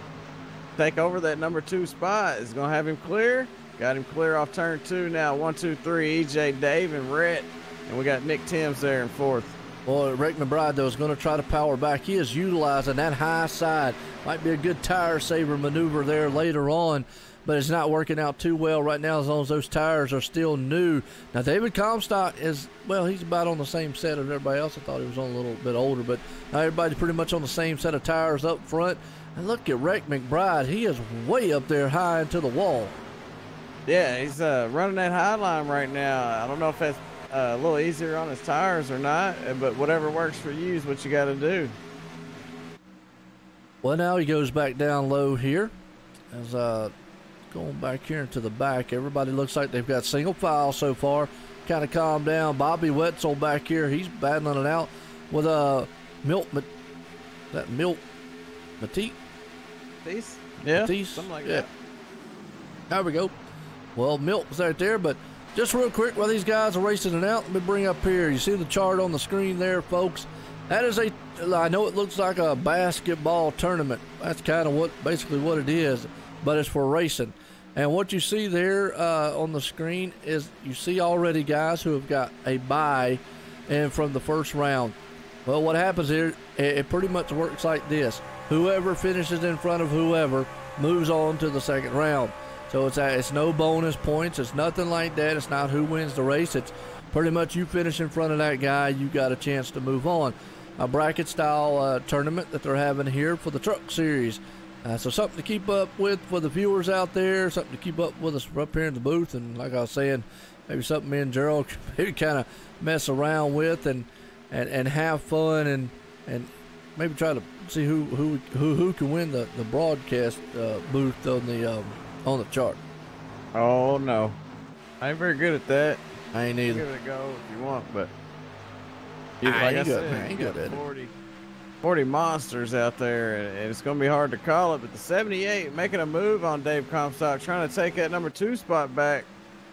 Take over that number 2 spot. Is going to have him clear. Got him clear off turn 2 now. 1, 2, 3, EJ, Dave, and Rhett. And we got Nick Timms there in 4th. Boy, Rick McBride, though, is going to try to power back. He is utilizing that high side. Might be a good tire saver maneuver there later on, but it's not working out too well right now as long as those tires are still new. Now, David Comstock is, well, he's about on the same set as everybody else. I thought he was on a little bit older, but now everybody's pretty much on the same set of tires up front. And look at Rick McBride. He is way up there high into the wall. Yeah, he's running that high line right now. I don't know if that's a little easier on his tires or not, but whatever works for you is what you got to do. Well, now he goes back down low here. As going back here into the back, everybody looks like they've got single file so far. Kind of calmed down. Bobby Wetzel back here, he's battling it out with Matisse? Yeah, Matisse? something like that. There we go. Well, Milt's right there, but just real quick while these guys are racing it out, let me bring up here. You see the chart on the screen there, folks? That is I know it looks like a basketball tournament. That's kind of basically what it is, but it's for racing. And what you see there on the screen is you see already guys who have got a bye in from the first round. Well, what happens here, it pretty much works like this. Whoever finishes in front of whoever moves on to the second round. So it's no bonus points. It's nothing like that. It's not who wins the race. It's pretty much you finish in front of that guy, you got a chance to move on. A bracket style tournament that they're having here for the Truck Series. So something to keep up with for the viewers out there, something to keep up with us up here in the booth. And like I was saying, maybe something me and Gerald could maybe kind of mess around with and have fun and maybe try to see who can win the broadcast booth on the chart. Oh no, I ain't very good at that. I ain't either. Give it a go if you want, but I like I ain't good. I said, ain't you got good at it. 40 monsters out there, and it's going to be hard to call it. But the 78 making a move on Dave Comstock, trying to take that number 2 spot back.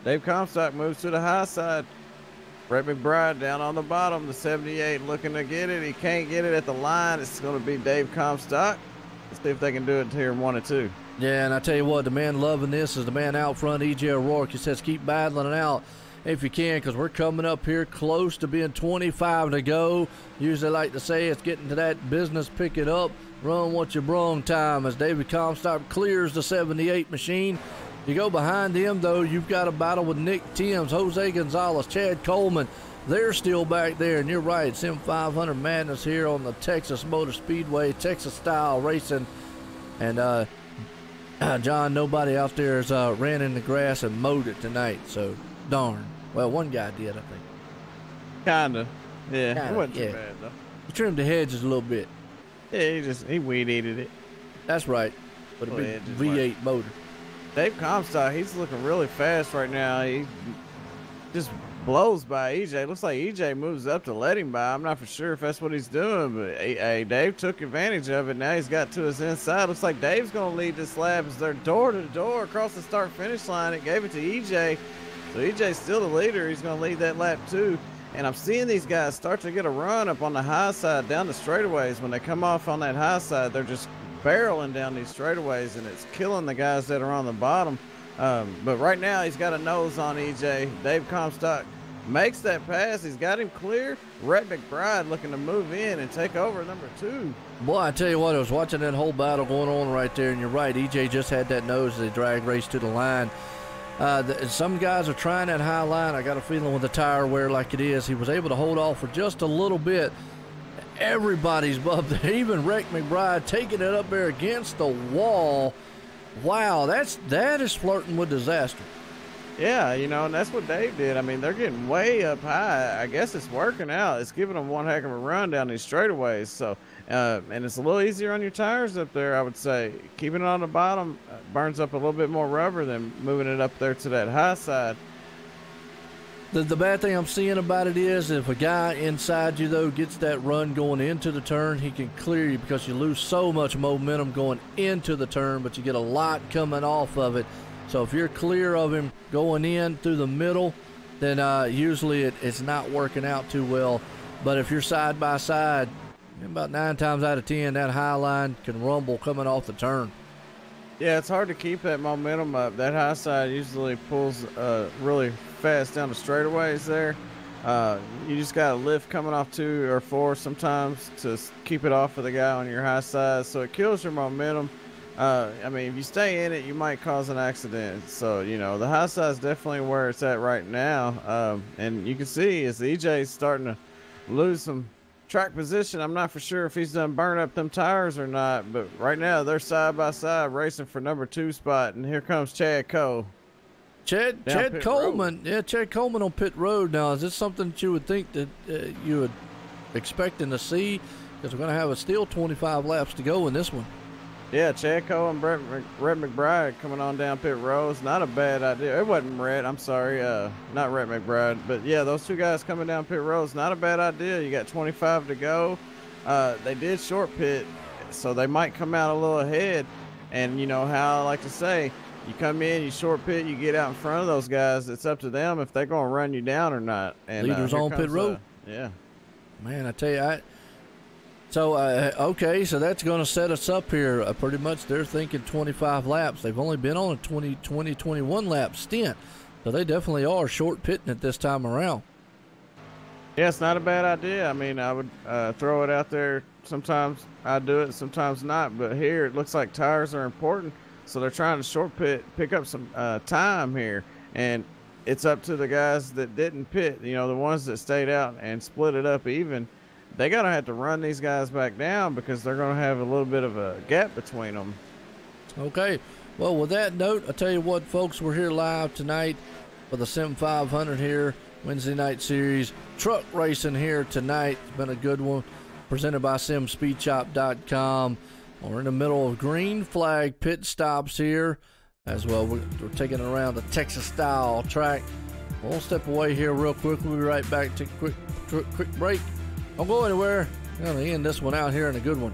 Dave Comstock moves to the high side. Brett McBride down on the bottom. The 78 looking to get it. He can't get it at the line. It's going to be Dave Comstock. Let's see if they can do it here in 1 and 2. Yeah, and I tell you what, the man loving this is the man out front, E.J. O'Rourke. He says keep battling it out if you can, because we're coming up here close to being 25 to go. Usually like to say it's getting to that business, pick it up, run what you brung time as David Comstock clears the 78 machine. You go behind him, though, you've got a battle with Nick Timms, Jose Gonzalez, Chad Coleman. They're still back there, and you're right, Sim500 Madness here on the Texas Motor Speedway, Texas style racing. And John, nobody out there has ran in the grass and mowed it tonight, so darn. Well, one guy did, I think. Kinda. Yeah, Kinda, it wasn't yeah. too bad, though. He trimmed the hedges a little bit. Yeah, he weed-eated it. That's right. With a Oh, big yeah, just V8 motor. Dave Comstock, he's looking really fast right now. He just blows by EJ. Looks like EJ moves up to let him by. I'm not for sure if that's what he's doing, but hey, Dave took advantage of it. Now he's got to his inside. Looks like Dave's going to lead this lap as they're door to door across the start-finish line. It gave it to EJ. So EJ's still the leader. He's going to lead that lap too. And I'm seeing these guys start to get a run up on the high side down the straightaways. When they come off on that high side, they're just barreling down these straightaways, and it's killing the guys that are on the bottom. But right now, he's got a nose on EJ. Dave Comstock makes that pass. He's got him clear. Rhett McBride looking to move in and take over number 2. Boy, I tell you what, I was watching that whole battle going on right there, and you're right. EJ just had that nose as they drag race to the line. Some guys are trying that high line. I got a feeling with the tire wear like it is, he was able to hold off for just a little bit. Everybody's up there, even Rick McBride taking it up there against the wall. Wow, that is flirting with disaster. Yeah, you know, and that's what Dave did. I mean, they're getting way up high. I guess it's working out. It's giving them one heck of a run down these straightaways. So, and it's a little easier on your tires up there, I would say. Keeping it on the bottom burns up a little bit more rubber than moving it up there to that high side. The bad thing I'm seeing about it is if a guy inside you, though, gets that run going into the turn, he can clear you because you lose so much momentum going into the turn, but you get a lot coming off of it. So if you're clear of him going in through the middle, then usually it's not working out too well. But if you're side by side, about 9 times out of 10, that high line can rumble coming off the turn. Yeah, it's hard to keep that momentum up. That high side usually pulls really fast down the straightaways there. You just got to lift coming off 2 or 4 sometimes to keep it off of the guy on your high side. So it kills your momentum. I mean, if you stay in it, you might cause an accident. So, you know, the high side is definitely where it's at right now. And you can see as EJ's starting to lose some track position. I'm not for sure if he's done burn up them tires or not, but right now they're side by side racing for number 2 spot. And here comes Chad Cole. Chad Coleman. Yeah, Chad Coleman on pit road. Now, is this something that you would think that you would expecting to see? Because we're going to have a still 25 laps to go in this one. Yeah, Chad Cole and Rhett McBride coming on down pit road. It's not a bad idea. It wasn't Rhett. I'm sorry. Not Rhett McBride. But, yeah, those 2 guys coming down pit road is not a bad idea. You got 25 to go. They did short pit, so they might come out a little ahead. And, you know, how I like to say, you come in, you short pit, you get out in front of those guys. It's up to them if they're going to run you down or not. And leaders on pit road. Yeah. Man, I tell you, okay, so that's going to set us up here. Pretty much they're thinking 25 laps. They've only been on a 21 lap stint. So they definitely are short pitting it this time around. Yeah, it's not a bad idea. I mean, I would throw it out there. Sometimes I do it, sometimes not. But here it looks like tires are important. So they're trying to pick up some time here, and it's up to the guys that didn't pit. You know, the ones that stayed out and split it up even. They gotta have to run these guys back down because they're gonna have a little bit of a gap between them. Okay. Well, with that note, I tell you what, folks, we're here live tonight for the Sim500 here, Wednesday night series. Truck racing here tonight. It's been a good one. Presented by SimSpeedShop.com. We're in the middle of green flag pit stops here as well. We're taking it around the Texas style track. We'll step away here real quick. We'll be right back. Take a quick break. Don't go anywhere. I'm going to end this one out here in a good one.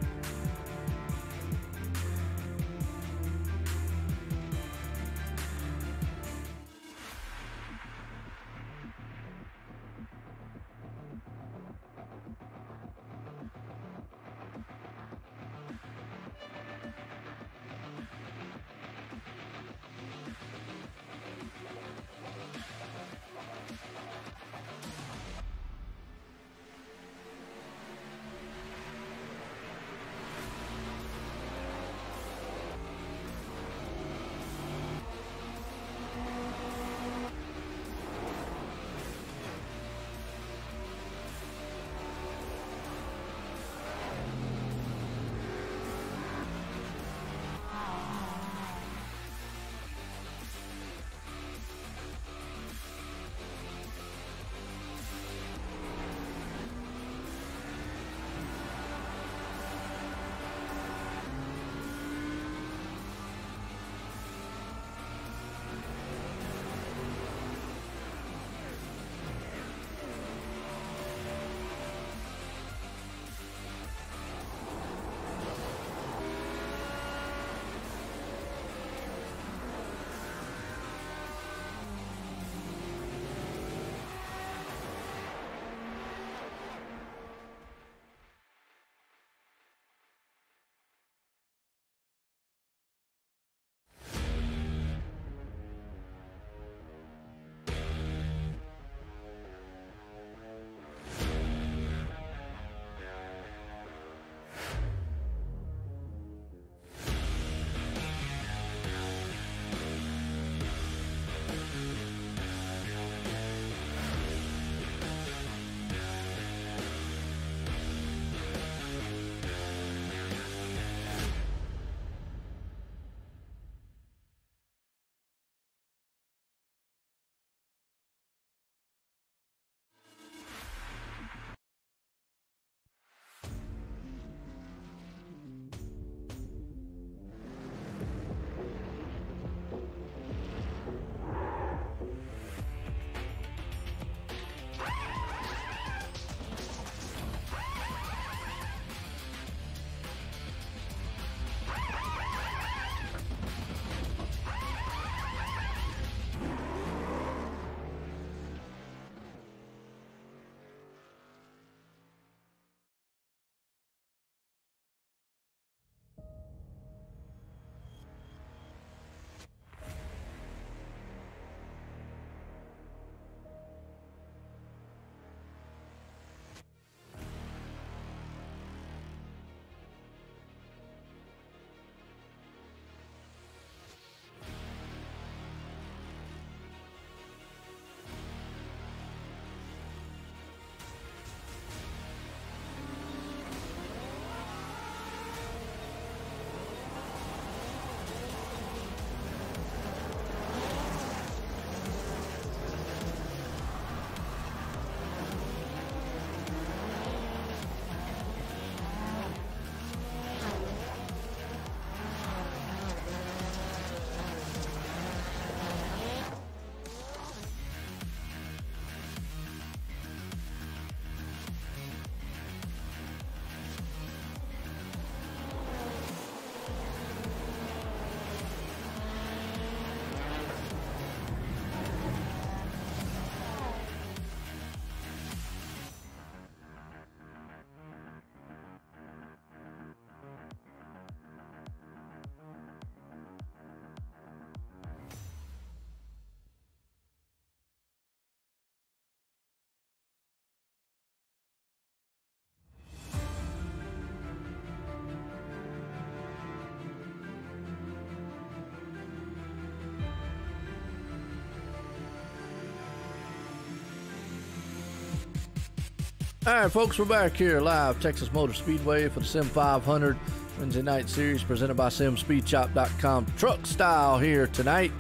All right, folks, we're back here live, Texas Motor Speedway for the Sim500 Wednesday night series presented by SimSpeedShop.com. Truck style here tonight.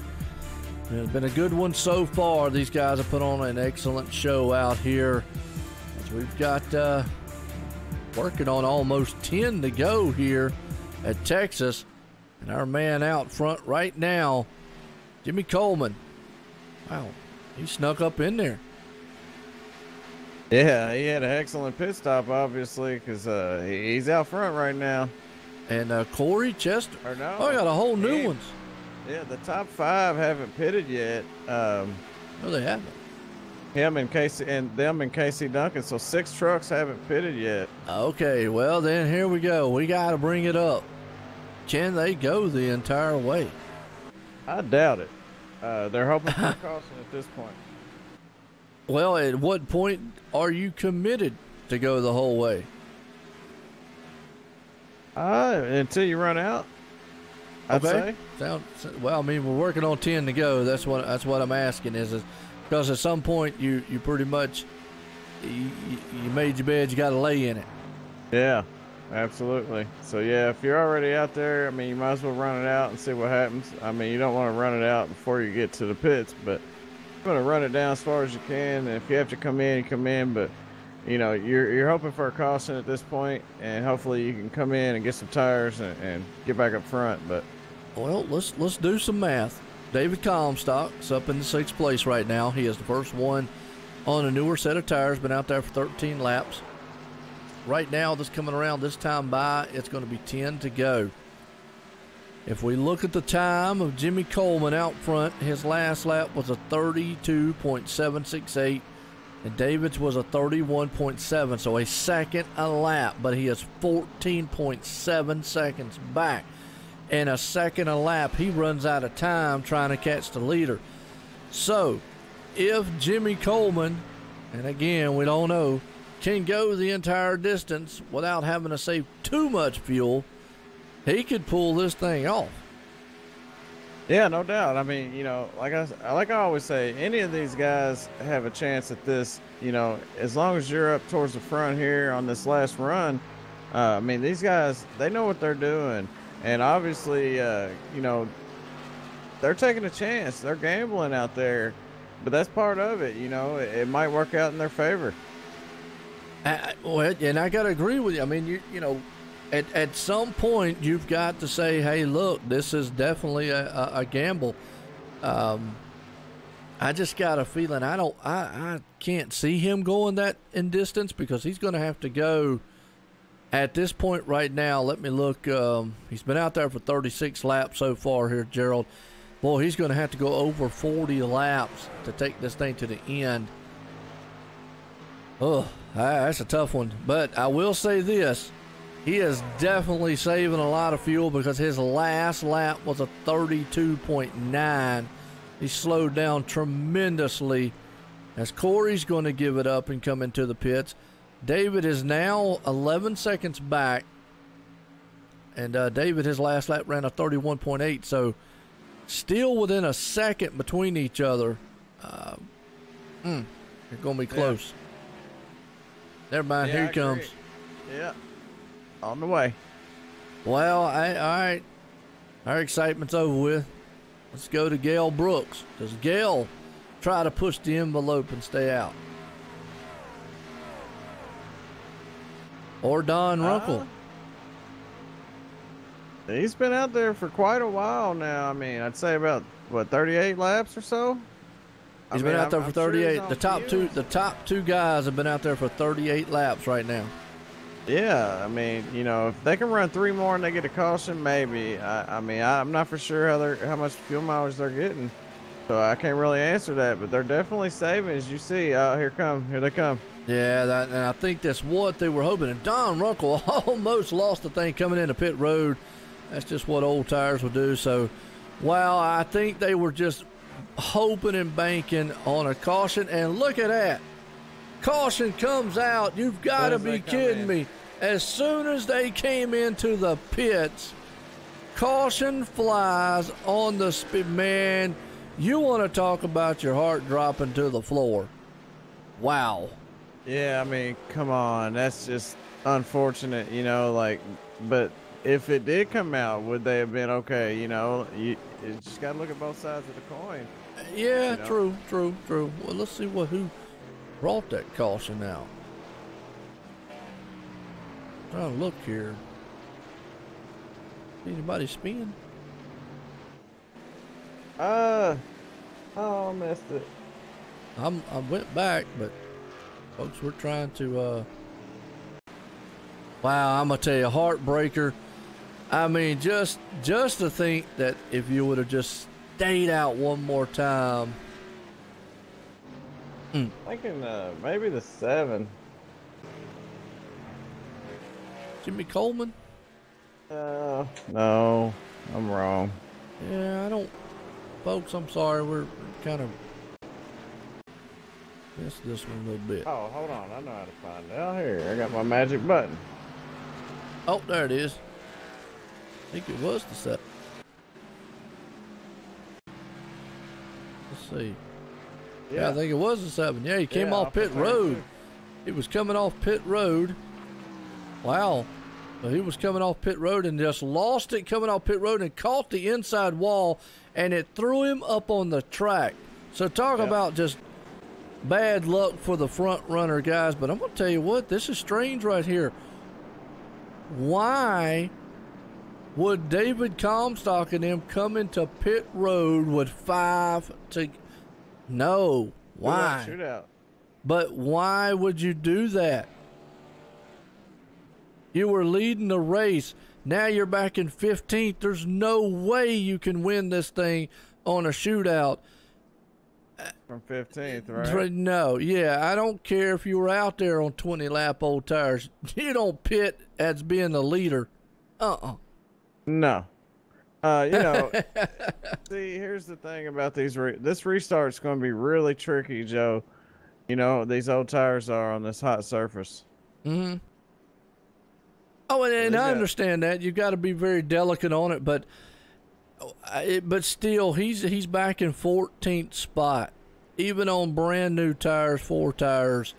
It's been a good one so far. These guys have put on an excellent show out here. As we've got working on almost 10 to go here at Texas. And our man out front right now, Jimmy Coleman. Wow, he snuck up in there. Yeah, he had an excellent pit stop, obviously, because he's out front right now. And Corey Chester. Or no, oh, I got a whole new ones. Yeah, the top 5 haven't pitted yet. No, they haven't. Them and Casey Duncan. So 6 trucks haven't pitted yet. Okay, well then here we go. We got to bring it up. Can they go the entire way? I doubt it. They're hoping for a caution at this point. Well, at what point are you committed to go the whole way? Until you run out. I'd say. Well, I mean, we're working on 10 to go. That's what I'm asking is because at some point you pretty much you made your bed, you got to lay in it. Yeah, absolutely. So yeah, if you're already out there, I mean, you might as well run it out and see what happens. I mean, you don't want to run it out before you get to the pits, but you're going to run it down as far as you can. And if you have to come in, you come in. But you know, you're hoping for a caution at this point, and hopefully you can come in and get some tires and get back up front. But well, let's do some math. David Comstock's up in the 6th place right now. He is the first one on a newer set of tires. Been out there for 13 laps. Right now, this coming around this time by, it's going to be 10 to go. If we look at the time of Jimmy Coleman out front, his last lap was a 32.768, and David's was a 31.7, so a second a lap, but he is 14.7 seconds back. And a second a lap, he runs out of time trying to catch the leader. So, if Jimmy Coleman, and again, we don't know, can go the entire distance without having to save too much fuel, he could pull this thing off. Yeah, no doubt. I mean, you know, like I always say, any of these guys have a chance at this. You know, as long as you're up towards the front here on this last run, I mean, these guys, they know what they're doing, and obviously, you know, they're taking a chance. They're gambling out there, but that's part of it. You know, it might work out in their favor. Well, and I got to agree with you. I mean, you know, at some point you've got to say, hey, look, this is definitely a gamble. I just got a feeling I can't see him going that in distance because he's going to have to go at this point right now. Let me look. He's been out there for 36 laps so far here, Gerald. Boy, he's going to have to go over 40 laps to take this thing to the end. Oh, that's a tough one. But I will say this. He is definitely saving a lot of fuel because his last lap was a 32.9. He slowed down tremendously as Corey's going to give it up and come into the pits. David is now 11 seconds back. And David, his last lap ran a 31.8. So still within a second between each other. They're going to be close. Yeah. Never mind, here he comes. Yeah. On the way. Well, all right. Our excitement's over with. Let's go to Gail Brooks. Does Gail try to push the envelope and stay out? Or Don Runkle? He's been out there for quite a while now. I mean, I'd say about, 38 laps or so? He's been out there for 38. Sure the top two guys have been out there for 38 laps right now. Yeah, I mean, you know, if they can run 3 more and they get a caution, maybe. I mean, I'm not for sure how much fuel mileage they're getting, so I can't really answer that. But they're definitely saving, as you see. Here they come. Yeah, and I think that's what they were hoping. And Don Runkle almost lost the thing coming into pit road. That's just what old tires will do. So, wow, I think they were just hoping and banking on a caution. And look at that. Caution comes out. You've got to be kidding me. As soon as they came into the pits, caution flies on the speed. Man, you want to talk about your heart dropping to the floor. Wow. Yeah, I mean, come on, that's just unfortunate, you know. Like, but if it did come out, would they have been okay? You just gotta look at both sides of the coin. Yeah, You know. true, true, true. Well, let's see who brought that caution out. Trying to look here. Anybody spin? Oh, I missed it. I went back, but folks, we're trying to. Wow, I'm gonna tell you, heartbreaker. I mean, just to think that if you would have just stayed out one more time. Thinking maybe the 7. Jimmy Coleman? No, I'm wrong. Yeah, I don't. Folks, I'm sorry. We're kind of missed this one a little bit. Oh, hold on. I know how to find it. Oh, here. I got my magic button. Oh, there it is. I think it was the 7. Let's see. Yeah, I think it was the 7. Yeah, he came off pit road. He was coming off pit road. Wow. So he was coming off pit road and just lost it coming off pit road and caught the inside wall, and it threw him up on the track. So talk about just bad luck for the front runner, guys. But I'm going to tell you what, this is strange right here. Why would David Comstock and them come into pit road with 5 to... No. Why? Shootout. But why would you do that? You were leading the race. Now you're back in 15th. There's no way you can win this thing on a shootout. From 15th, right? No. Yeah, I don't care if you were out there on 20-lap old tires. You don't pit as being the leader. No. You know, see, here's the thing about these. This restart's going to be really tricky, Joe. You know, these old tires are on this hot surface. Mm-hmm. Oh, and I understand that. You've got to be very delicate on it, but still, he's back in 14th spot. Even on brand new tires, 4 tires,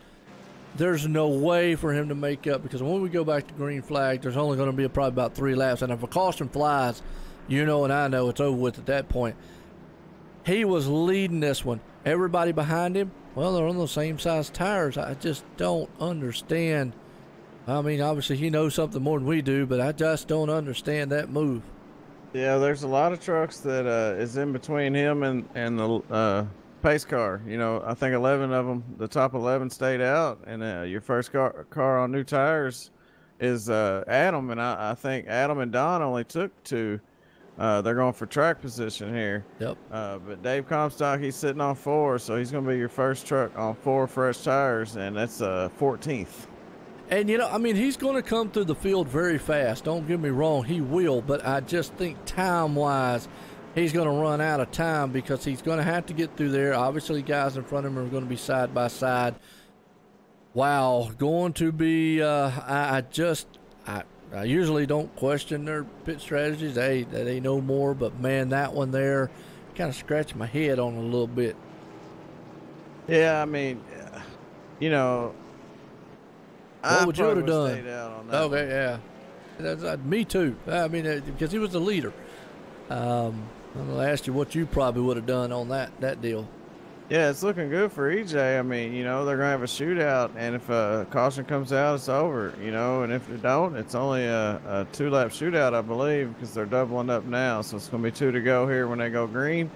there's no way for him to make up, because when we go back to green flag, there's only going to be probably about 3 laps, and if a caution flies, you know and I know it's over with at that point. He was leading this one. Everybody behind him, well, they're on the same size tires. I just don't understand. I mean, obviously he knows something more than we do, but I just don't understand that move. Yeah, there's a lot of trucks that is in between him and the pace car. You know, I think 11 of them, the top 11 stayed out, and your first car on new tires is Adam, and I think Adam and Don only took 2. They're going for track position here. Yep. But Dave Comstock, he's sitting on 4, so he's going to be your first truck on 4 fresh tires, and that's 14th. And, you know, I mean, he's going to come through the field very fast. Don't get me wrong, he will. But I just think time-wise, he's going to run out of time, because he's going to have to get through there. Obviously, guys in front of him are going to be side by side. Wow, going to be, I usually don't question their pit strategies. They know more. But, man, that one there kind of scratched my head on a little bit. Yeah, I mean, you know, what would you have done? Stayed out on that Okay, one. Yeah. Me too. I mean, because he was the leader. I'm going to ask you what you probably would have done on that deal. Yeah, it's looking good for EJ. I mean, you know, they're going to have a shootout, and if a caution comes out, it's over, you know, and if they don't, it's only a 2-lap shootout, I believe, because they're doubling up now. So it's going to be 2 to go here when they go green.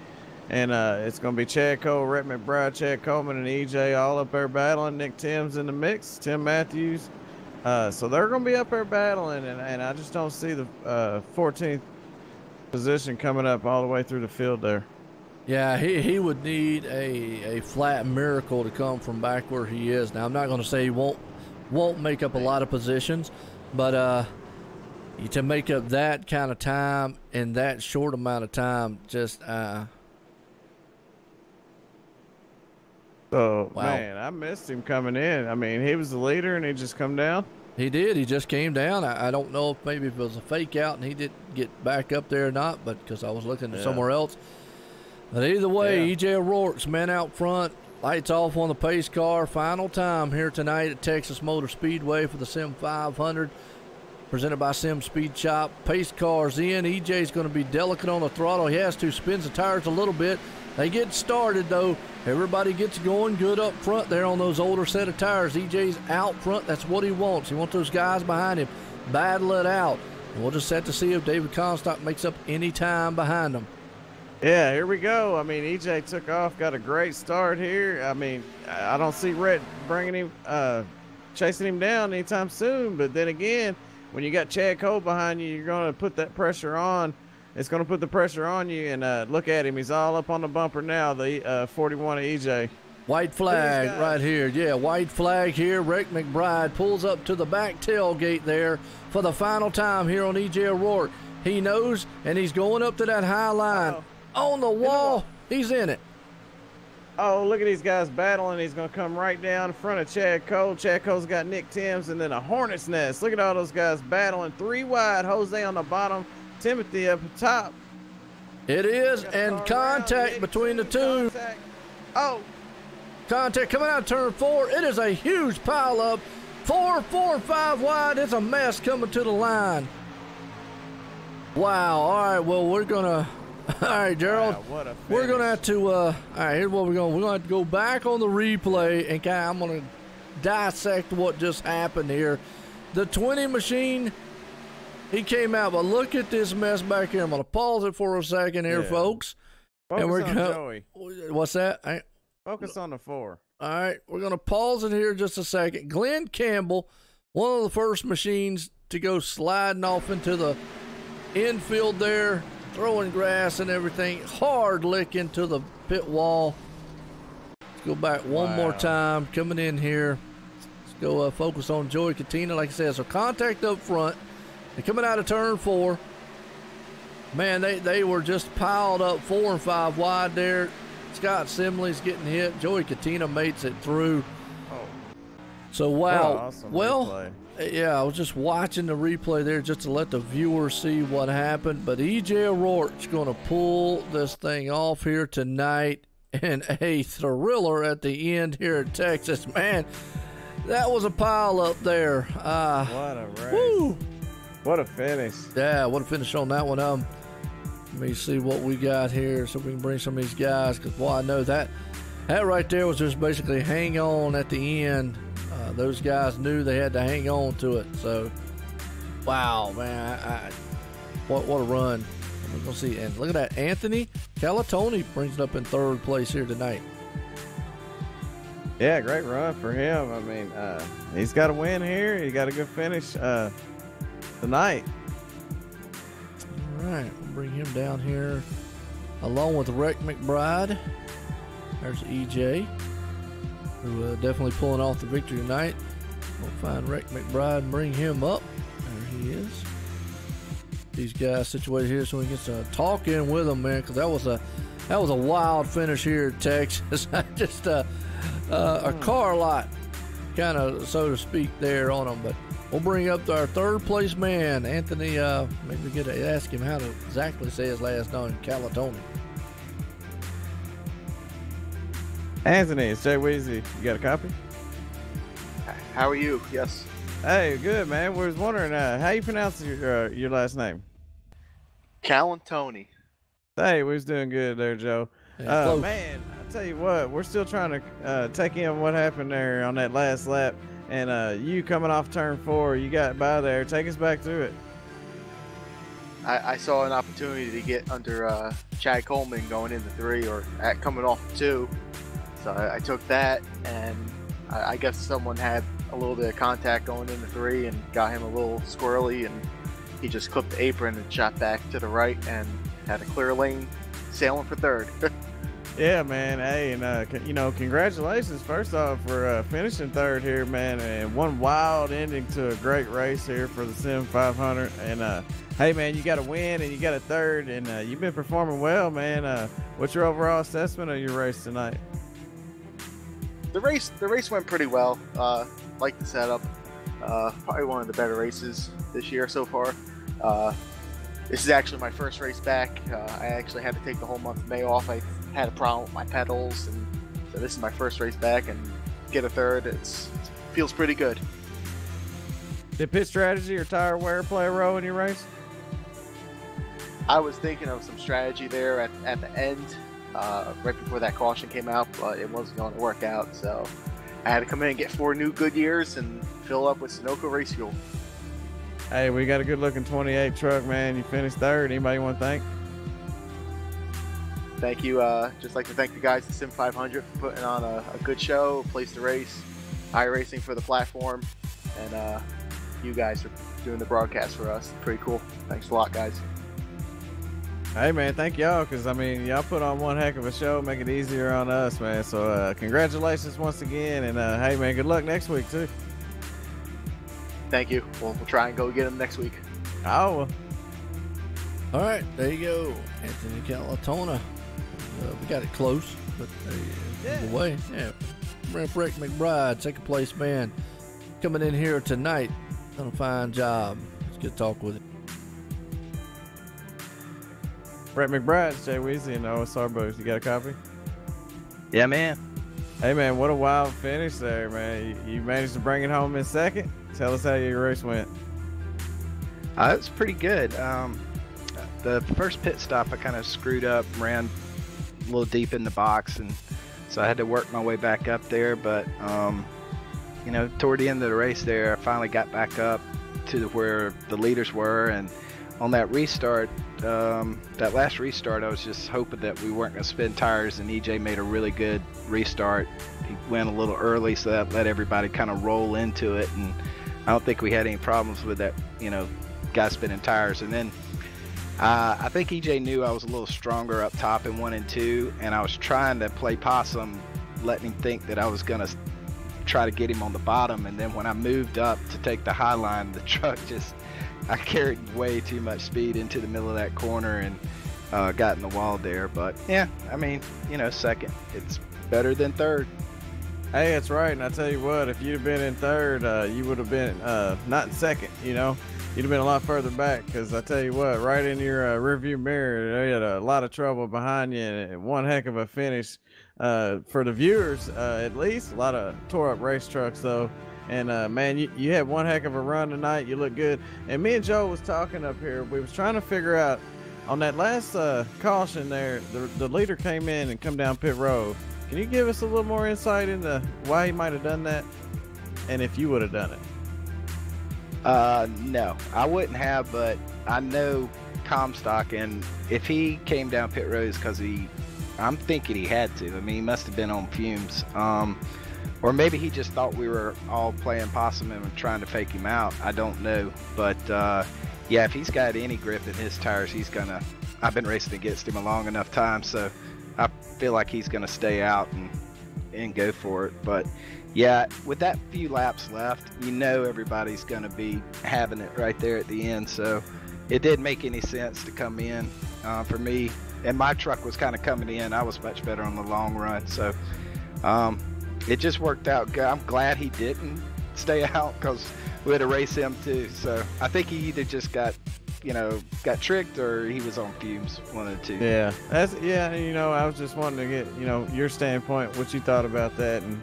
And it's going to be Chad Cole, Rhett McBride, Chad Coleman, and EJ all up there battling. Nick Tim's in the mix, Tim Matthews. So they're going to be up there battling, and I just don't see the 14th position coming up all the way through the field there. Yeah, he would need a flat miracle to come from back where he is. Now, I'm not going to say he won't make up a lot of positions, but to make up that kind of time in that short amount of time, just So, wow. Man, I missed him coming in. I mean, he was the leader, and he just come down. He did. He just came down. I don't know if maybe it was a fake out and he didn't get back up there or not, but because I was looking somewhere else. But either way, EJ O'Rourke's man out front. Lights off on the pace car. Final time here tonight at Texas Motor Speedway for the Sim500. Presented by Sim Speed Shop. Pace car's in. EJ's going to be delicate on the throttle. He has to. Spins the tires a little bit. They get started, though. Everybody gets going good up front there on those older set of tires. EJ's out front. That's what he wants. He wants those guys behind him. Battle it out. And we'll just have to see if David Comstock makes up any time behind him. Yeah, here we go. I mean, EJ took off, got a great start here. I mean, I don't see Rhett bringing him, chasing him down anytime soon. But then again, when you got Chad Cole behind you, you're going to put that pressure on. It's going to put the pressure on you. And look at him. He's all up on the bumper now, the 41 of EJ. White flag right here. Yeah, white flag here. Rick McBride pulls up to the back tailgate there for the final time here on EJ O'Rourke. He knows, and he's going up to that high line. On the wall, he's in it. Oh, look at these guys battling. He's going to come right down in front of Chad Cole. Chad Cole's got Nick Timms and then a hornet's nest. Look at all those guys battling. 3 wide, Jose on the bottom, Timothy up top. It is, and contact between the two. Oh. Contact coming out of turn 4. It is a huge pileup. 4, 4, 5 wide. It's a mess coming to the line. Wow. All right, well, we're going to... All right, Gerald, wow, we're going to have to, all right, here's what we're going to have to go back on the replay, and I'm going to dissect what just happened here. The 20 machine, he came out, but look at this mess back here. I'm going to pause it for a second here, folks. Focus and we're on gonna, Joey. What's that? Focus on the 4. All right, we're going to pause it here just a second. Glenn Campbell, one of the first machines to go sliding off into the infield there, throwing grass and everything, hard lick into the pit wall. Let's go back one more time, coming in here. Let's go focus on Joey Katina. Like I said, so contact up front. And coming out of turn 4, man, they were just piled up 4 and 5 wide there. Scott Simley's getting hit. Joey Katina makes it through. So, wow. Awesome well, yeah, I was just watching the replay there just to let the viewers see what happened. But EJ O'Rourke's going to pull this thing off here tonight. And a thriller at the end here in Texas. Man, that was a pile up there. What a race. Woo. What a finish. Yeah, what a finish on that one. Let me see what we got here so we can bring some of these guys. Because, boy, I know that right there was just basically hang on at the end. Those guys knew they had to hang on to it. So, wow, man. What a run. We're going to see. And look at that. Anthony Calatoni brings it up in 3rd place here tonight. Yeah, great run for him. I mean, he's got a win here. He got a good finish tonight. All right. We'll bring him down here along with Rick McBride. There's EJ. Who definitely pulling off the victory tonight. We'll find Rick McBride and bring him up. There he is. These guys situated here so we can get some talking with them, man, because that was a wild finish here at Texas. Just a car lot, kind of, so to speak, there on them. But we'll bring up our 3rd place man, Anthony. Maybe we get to ask him how to exactly say his last name, Calatoni. Anthony, it's Jay Weezy. You got a copy? How are you? Yes. Hey, good, man. We was wondering how you pronounce your last name. Calentoni. Hey, we was doing good there, Joe. Yeah, man, I tell you what, we're still trying to take in what happened there on that last lap, and you coming off turn 4, you got by there. Take us back through it. I saw an opportunity to get under Chad Coleman going into 3 or coming off 2. So I took that, and I guess someone had a little bit of contact going into 3 and got him a little squirrely, and he just clipped the apron and shot back to the right and had a clear lane sailing for 3rd. Yeah, man. Hey, and congratulations first off for finishing 3rd here, man, and one wild ending to a great race here for the Sim500. And hey, man, you got a win and you got a 3rd, and you've been performing well, man. What's your overall assessment of your race tonight? The race went pretty well. Like the setup. Probably one of the better races this year so far. This is actually my first race back. I actually had to take the whole month of May off. I had a problem with my pedals, and So this is my first race back, and get a third. It feels pretty good. Did pit strategy or tire wear play a role in your race? I was thinking of some strategy there at the end, right before that caution came out, but it wasn't going to work out. So I had to come in and get 4 new Goodyears and fill up with Sunoco race fuel. Hey, we got a good looking 28 truck, man. You finished third. Anybody want to thank? Thank you. Just like to thank the guys at Sim500 for putting on a good show, place to race, iRacing for the platform, and you guys for doing the broadcast for us. Pretty cool. Thanks a lot, guys. Hey, man, thank y'all, because, I mean, y'all put on one heck of a show, make it easier on us, man. So, congratulations once again, and, hey, man, good luck next week, too. Thank you. We'll try and go get them next week. Oh, well. All right, there you go. Anthony Calatona. We got it close, but either way, yeah. Rick McBride, second place man, coming in here tonight. Done a fine job. Let's get talk with it. Brett McBride, Jay Weezy, and OSR Boost. You got a copy? Yeah, man. Hey, man, what a wild finish there, man. You managed to bring it home in second. Tell us how your race went. It was pretty good. The first pit stop, I kind of screwed up, ran a little deep in the box, and so I had to work my way back up there. But, you know, toward the end of the race there, I finally got back up to where the leaders were, and on that restart, that last restart, I was just hoping that we weren't going to spin tires, and EJ made a really good restart. He went a little early, so that let everybody kind of roll into it, and I don't think we had any problems with that, you know, guy spinning tires. And then I think EJ knew I was a little stronger up top in 1 and 2, and I was trying to play possum, letting him think that I was going to try to get him on the bottom, and then when I moved up to take the high line, the truck just, I carried way too much speed into the middle of that corner and got in the wall there. But yeah, I mean, you know, second, it's better than third. Hey, that's right. And I tell you what, if you'd have been in third, you would have been not in second, you know. You'd have been a lot further back, because I tell you what, right in your rearview mirror, you had a lot of trouble behind you, and one heck of a finish for the viewers, at least. A lot of tore up race trucks, though. And man, you had one heck of a run tonight. You look good. And me and Joe was talking up here. We was trying to figure out on that last caution there, the leader came in and come down pit road. Can you give us a little more insight into why he might have done that, and if you would have done it? No, I wouldn't have, but I know Comstock, and if he came down pit road, because I'm thinking he had to. I mean, he must have been on fumes. Or maybe he just thought we were all playing possum and trying to fake him out. I don't know. But, yeah, if he's got any grip in his tires, he's going to... I've been racing against him a long enough time, so I feel like he's going to stay out and go for it. But, yeah, with that few laps left, you know everybody's going to be having it right there at the end. So it didn't make any sense to come in for me. And my truck was kind of coming in. I was much better on the long run. So... it just worked out good. I'm glad he didn't stay out, because we had to race him too. So I think he either just got tricked, or he was on fumes, one of the two. Yeah, you know, I was just wanting to get, you know, your standpoint, what you thought about that. And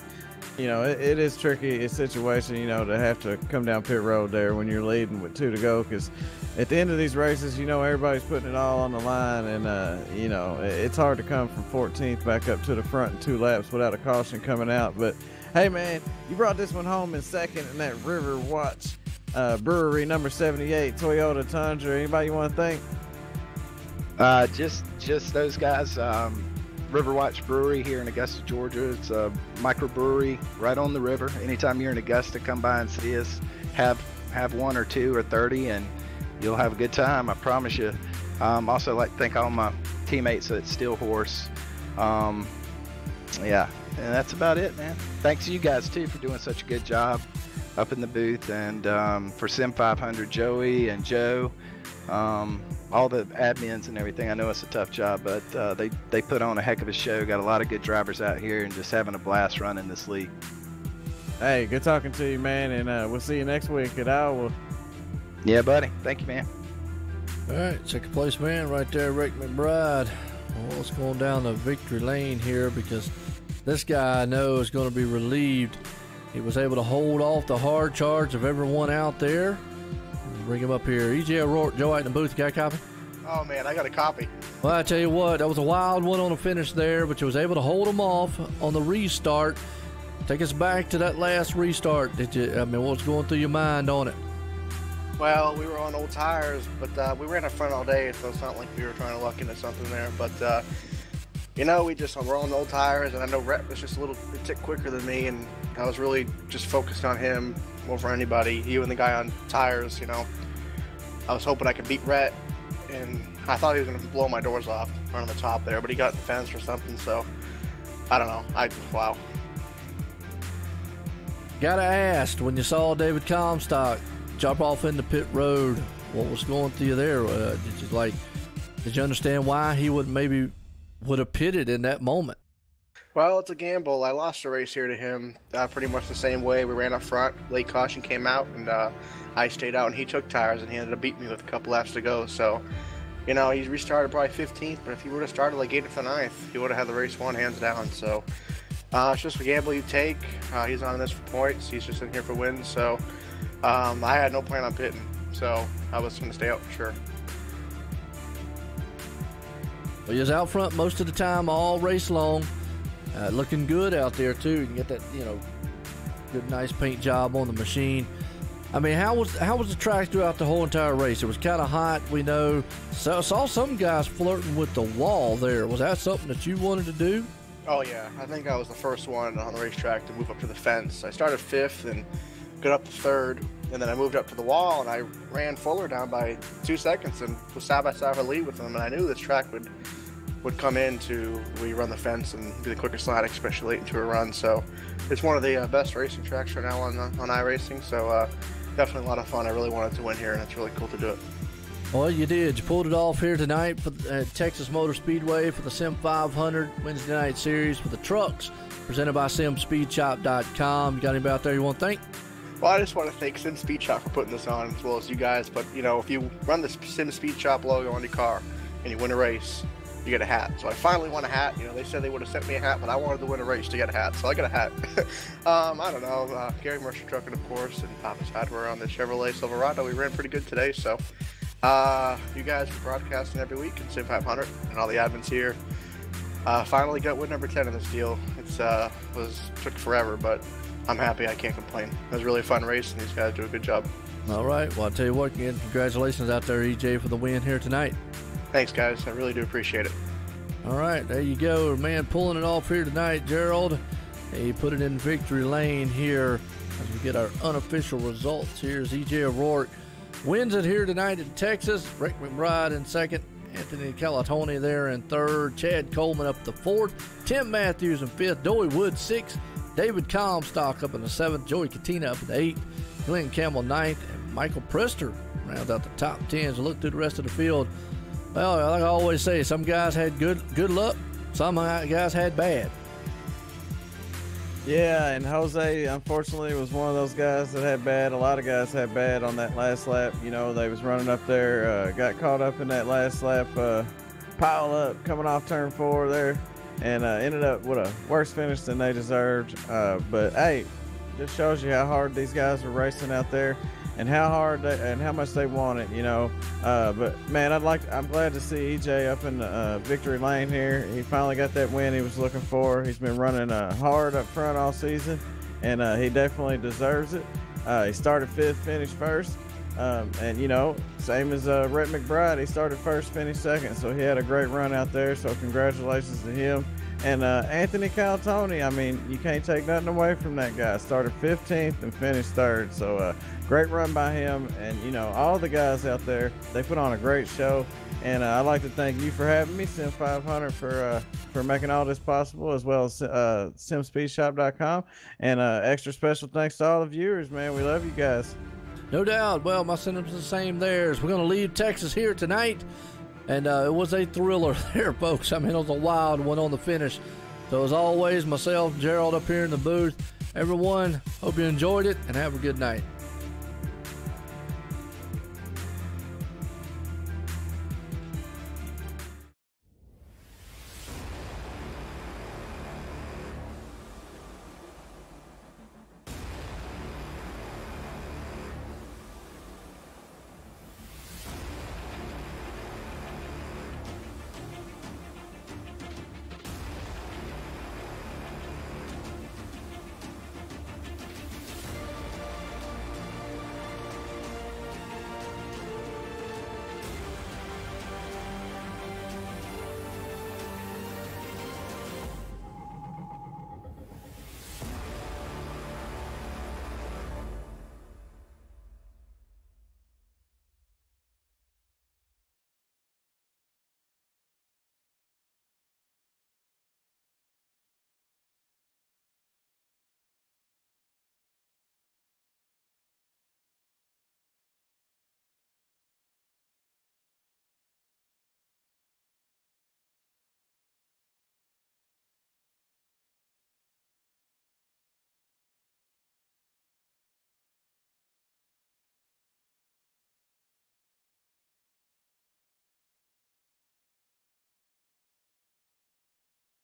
you know, it is tricky a situation, you know, to have to come down pit road there when you're leading with 2 to go, because at the end of these races, you know, everybody's putting it all on the line, and you know, it's hard to come from 14th back up to the front in 2 laps without a caution coming out. But hey, man, you brought this one home in second in that River Watch Brewery number 78 Toyota Tundra. Anybody you want to thank? Just those guys. Riverwatch Brewery here in Augusta, Georgia. It's a microbrewery right on the river. Anytime you're in Augusta, come by and see us. Have 1 or 2 or 30, and you'll have a good time, I promise you. Also like to thank all my teammates at Steel Horse. Yeah, and that's about it, man. Thanks to you guys too for doing such a good job up in the booth, and for Sim500, Joey and Joe, all the admins and everything. I know it's a tough job, but they put on a heck of a show. Got a lot of good drivers out here, and just having a blast running this league. Hey, good talking to you, man, and we'll see you next week at Iowa. Yeah, buddy. Thank you, man. All right, second place man right there, Rick McBride. Well, let's go down the victory lane here, because This guy I know is going to be relieved. He was able to hold off the hard charge of everyone out there. Bring him up here. EJ O'Rourke, Joe out in the booth. You got a copy? Oh, man, I got a copy. Well, I tell you what, that was a wild one on the finish there, but you was able to hold them off on the restart. Take us back to that last restart. What was going through your mind on it? Well, we were on old tires, but we ran up front all day, so it's not like we were trying to luck into something there. But, we're on old tires, and I know Rhett was just a tick quicker than me, and I was really just focused on him over anybody. You and the guy on tires, I was hoping I could beat Rhett, and I thought he was going to blow my doors off on the top there, but he got the fence or something, so I don't know. Wow. Gotta ask, when you saw David Comstock jump off into pit road, what was going through you there? Did you understand why he would have pitted in that moment? Well, it's a gamble. I lost the race here to him pretty much the same way. We ran up front, late caution came out, and I stayed out, and he took tires, and he ended up beating me with a couple laps to go. So, he restarted probably 15th, but if he would have started like 8th or 9th, he would have had the race won hands down. So, it's just a gamble you take. He's on this for points. He's just in here for wins. So, I had no plan on pitting, so I was going to stay out for sure. Well, he was out front most of the time, all race long. Looking good out there, too. You can get that, good, nice paint job on the machine. I mean, how was the track throughout the whole entire race? It was kind of hot, we know. So, saw some guys flirting with the wall there. Was that something that you wanted to do? Oh, yeah. I think I was the first one on the racetrack to move up to the fence. I started 5th and got up to 3rd, and then I moved up to the wall, and I ran Fuller down by 2 seconds and was side-by-side for the lead with him, and I knew this track would come in to run the fence and be the quicker sliding, especially late into a run. So it's one of the best racing tracks right now on iRacing, so definitely a lot of fun. I really wanted to win here, and it's really cool to do it. Well, you did. You pulled it off here tonight for Texas Motor Speedway for the Sim500 Wednesday night series for the trucks, presented by SimSpeedShop.com. You got anybody out there you want to thank? Well, I just want to thank Sim Speed Shop for putting this on, as well as you guys. But, if you run the Sim Speed Shop logo on your car and you win a race, you get a hat. So I finally won a hat. They said they would have sent me a hat, but I wanted to win a race to get a hat, so I got a hat. I don't know. Gary Mercer Trucking, of course, and Papa's Hardware on the Chevrolet Silverado. We ran pretty good today, so you guys for broadcasting every week in Sim500 and all the admins here. Finally got win number 10 in this deal. It's took forever, but I'm happy. I can't complain. It was a really fun race, and these guys do a good job. All right. Well, I'll tell you what, again, congratulations out there, EJ, for the win here tonight. Thanks, guys. I really do appreciate it. All right. There you go. Man, pulling it off here tonight, Gerald. He put it in victory lane here as we get our unofficial results. Here's EJ O'Rourke. Wins it here tonight in Texas. Rick McBride in second. Anthony Calatoni there in third. Chad Coleman up to fourth. Tim Matthews in fifth. Dowie Wood sixth. David Comstock up in the seventh. Joey Katina up in the eighth. Glenn Campbell ninth. And Michael Prester rounds out the top 10 as we look through the rest of the field. Well, like I always say, some guys had good luck. Some guys had bad. Yeah, and Jose, unfortunately, was one of those guys that had bad. A lot of guys had bad on that last lap. They was running up there, got caught up in that last lap, pile up, coming off turn 4 there, and ended up with a worse finish than they deserved. But, hey, just shows you how hard these guys were racing out there and how hard and how much they want it, But, man, I'm glad to see EJ up in the victory lane here. He finally got that win he was looking for. He's been running hard up front all season, and he definitely deserves it. He started 5th, finished 1st. And, same as Rhett McBride, he started 1st, finished 2nd. So he had a great run out there. So congratulations to him. And Anthony Calatoni, I mean, you can't take nothing away from that guy. Started 15th and finished 3rd. So great run by him. And, all the guys out there, they put on a great show. And I'd like to thank you for having me, Sim500, for making all this possible, as well as SimSpeedShop.com. And extra special thanks to all the viewers, man. We love you guys. No doubt. Well, my sentiments are the same there. We're going to leave Texas here tonight. And it was a thriller there, folks. I mean, it was a wild one on the finish. So, as always, myself, Gerald up here in the booth. Everyone, hope you enjoyed it and have a good night.